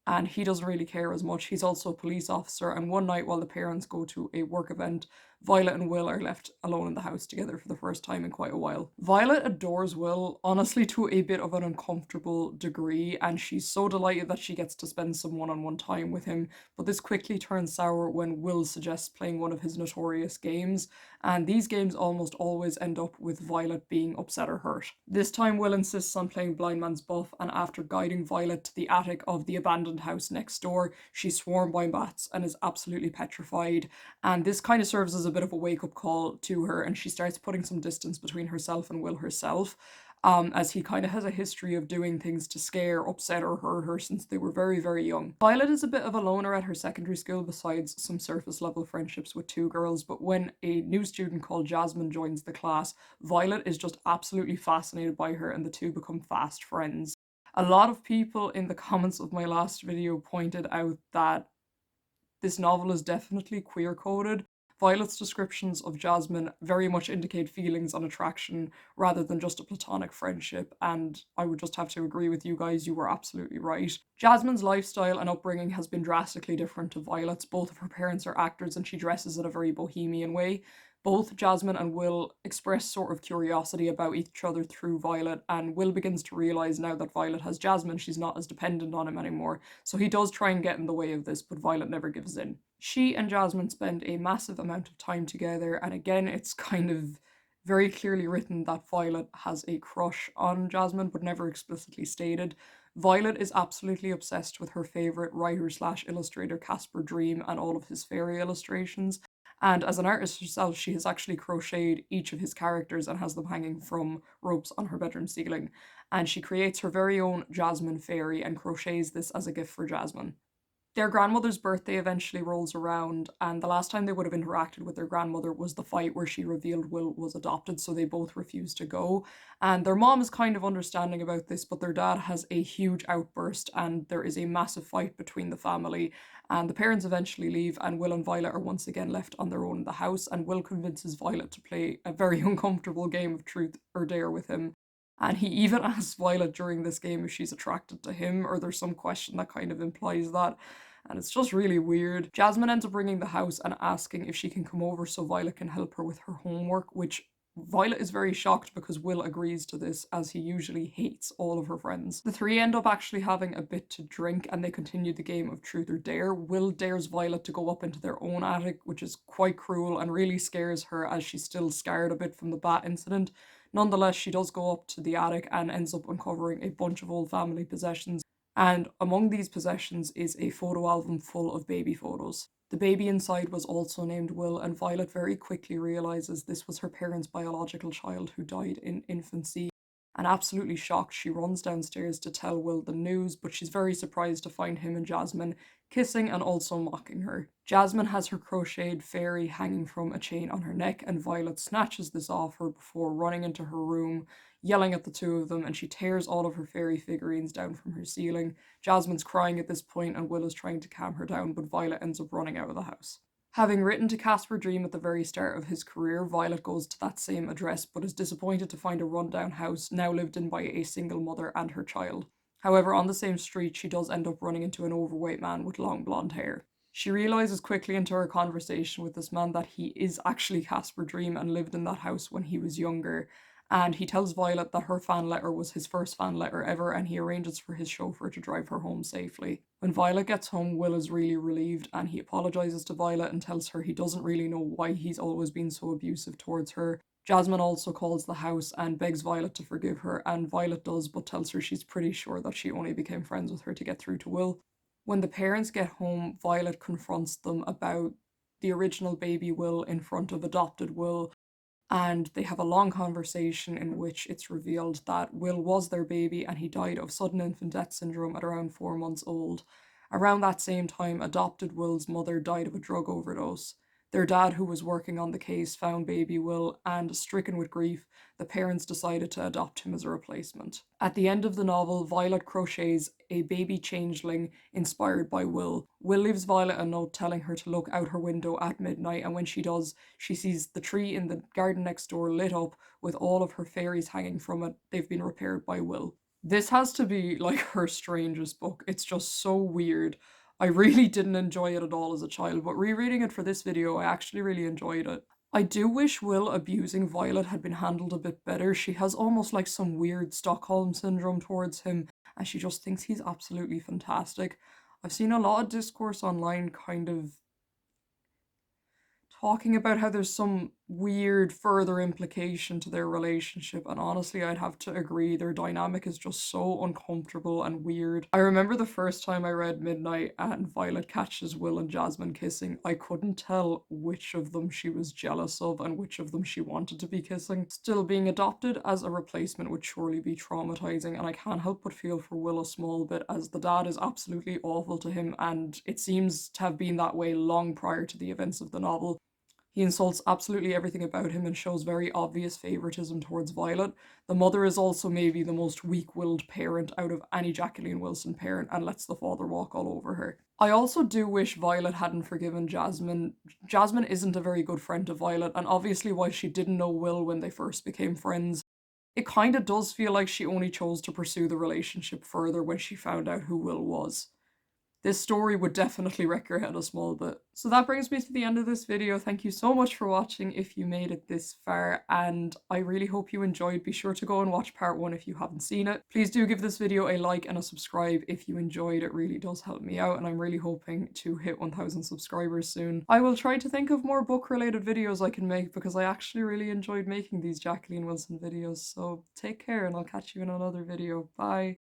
A: and he doesn't really care as much. He's also a police officer, and one night while the parents go to a work event, Violet and Will are left alone in the house together for the first time in quite a while. Violet adores Will, honestly to a bit of an uncomfortable degree, and she's so delighted that she gets to spend some one-on-one time with him, but this quickly turns sour when Will suggests playing one of his notorious games, and these games almost always end up with Violet being upset or hurt. This time Will insists on playing Blind Man's Buff, and after guiding Violet to the attic of the abandoned house next door, she's swarmed by bats and is absolutely petrified, and this kind of serves as a bit of a wake-up call to her, and she starts putting some distance between herself and Will herself, as he kind of has a history of doing things to scare, upset, or hurt her since they were very, very young. Violet is a bit of a loner at her secondary school, besides some surface level friendships with two girls, but when a new student called Jasmine joins the class, Violet is just absolutely fascinated by her, and the two become fast friends. A lot of people in the comments of my last video pointed out that this novel is definitely queer coded. Violet's descriptions of Jasmine very much indicate feelings and attraction rather than just a platonic friendship, and I would just have to agree with you guys, you were absolutely right. Jasmine's lifestyle and upbringing has been drastically different to Violet's. Both of her parents are actors and she dresses in a very bohemian way. Both Jasmine and Will express sort of curiosity about each other through Violet, and Will begins to realise now that Violet has Jasmine, she's not as dependent on him anymore, so he does try and get in the way of this, but Violet never gives in. She and Jasmine spend a massive amount of time together, and again, it's kind of very clearly written that Violet has a crush on Jasmine, but never explicitly stated. Violet is absolutely obsessed with her favourite writer slash illustrator Casper Dream and all of his fairy illustrations. And as an artist herself, she has actually crocheted each of his characters and has them hanging from ropes on her bedroom ceiling. And she creates her very own Jasmine fairy and crochets this as a gift for Jasmine. Their grandmother's birthday eventually rolls around, and the last time they would have interacted with their grandmother was the fight where she revealed Will was adopted, so they both refused to go. And their mom is kind of understanding about this, but their dad has a huge outburst, and there is a massive fight between the family. And the parents eventually leave, and Will and Violet are once again left on their own in the house, and Will convinces Violet to play a very uncomfortable game of truth or dare with him. And he even asks Violet during this game if she's attracted to him, or there's some question that kind of implies that. And it's just really weird. Jasmine ends up ringing the house and asking if she can come over so Violet can help her with her homework, which Violet is very shocked because Will agrees to this, as he usually hates all of her friends. The three end up actually having a bit to drink, and they continue the game of truth or dare. Will dares Violet to go up into their own attic, which is quite cruel and really scares her as she's still scarred a bit from the bat incident. Nonetheless, she does go up to the attic and ends up uncovering a bunch of old family possessions, and among these possessions is a photo album full of baby photos. The baby inside was also named Will, and Violet very quickly realizes this was her parents' biological child who died in infancy. And absolutely shocked, she runs downstairs to tell Will the news, but she's very surprised to find him and Jasmine kissing and also mocking her. Jasmine has her crocheted fairy hanging from a chain on her neck, and Violet snatches this off her before running into her room, yelling at the two of them, and she tears all of her fairy figurines down from her ceiling. Jasmine's crying at this point, and Will is trying to calm her down, but Violet ends up running out of the house. Having written to Casper Dream at the very start of his career, Violet goes to that same address but is disappointed to find a rundown house now lived in by a single mother and her child. However, on the same street, she does end up running into an overweight man with long blonde hair. She realizes quickly into her conversation with this man that he is actually Casper Dream and lived in that house when he was younger, and he tells Violet that her fan letter was his first fan letter ever, and he arranges for his chauffeur to drive her home safely. When Violet gets home, Will is really relieved and he apologizes to Violet and tells her he doesn't really know why he's always been so abusive towards her. Jasmine also calls the house and begs Violet to forgive her, and Violet does, but tells her she's pretty sure that she only became friends with her to get through to Will. When the parents get home, Violet confronts them about the original baby Will in front of adopted Will, and they have a long conversation in which it's revealed that Will was their baby and he died of sudden infant death syndrome at around 4 months old. Around that same time, adopted Will's mother died of a drug overdose. Their dad, who was working on the case, found baby Will, and stricken with grief, the parents decided to adopt him as a replacement. At the end of the novel, Violet crochets a baby changeling inspired by Will. Will leaves Violet a note telling her to look out her window at midnight, and when she does, she sees the tree in the garden next door lit up with all of her fairies hanging from it. They've been repaired by Will. This has to be like her strangest book. It's just so weird. I really didn't enjoy it at all as a child, but rereading it for this video, I actually really enjoyed it. I do wish Will abusing Violet had been handled a bit better. She has almost like some weird Stockholm syndrome towards him, and she just thinks he's absolutely fantastic. I've seen a lot of discourse online kind of talking about how there's some weird further implication to their relationship, and honestly, I'd have to agree, their dynamic is just so uncomfortable and weird. I remember the first time I read Midnight and Violet catches Will and Jasmine kissing, I couldn't tell which of them she was jealous of and which of them she wanted to be kissing. Still, being adopted as a replacement would surely be traumatizing, and I can't help but feel for Will a small bit, as the dad is absolutely awful to him, and it seems to have been that way long prior to the events of the novel. He insults absolutely everything about him and shows very obvious favoritism towards Violet. The mother is also maybe the most weak-willed parent out of any Jacqueline Wilson parent and lets the father walk all over her. I also do wish Violet hadn't forgiven Jasmine. Jasmine isn't a very good friend to Violet, and obviously while she didn't know Will when they first became friends, it kind of does feel like she only chose to pursue the relationship further when she found out who Will was. This story would definitely wreck your head a small bit. So that brings me to the end of this video. Thank you so much for watching if you made it this far, and I really hope you enjoyed. Be sure to go and watch part 1 if you haven't seen it. Please do give this video a like and a subscribe if you enjoyed. It really does help me out, and I'm really hoping to hit 1,000 subscribers soon. I will try to think of more book-related videos I can make because I actually really enjoyed making these Jacqueline Wilson videos. So take care, and I'll catch you in another video. Bye!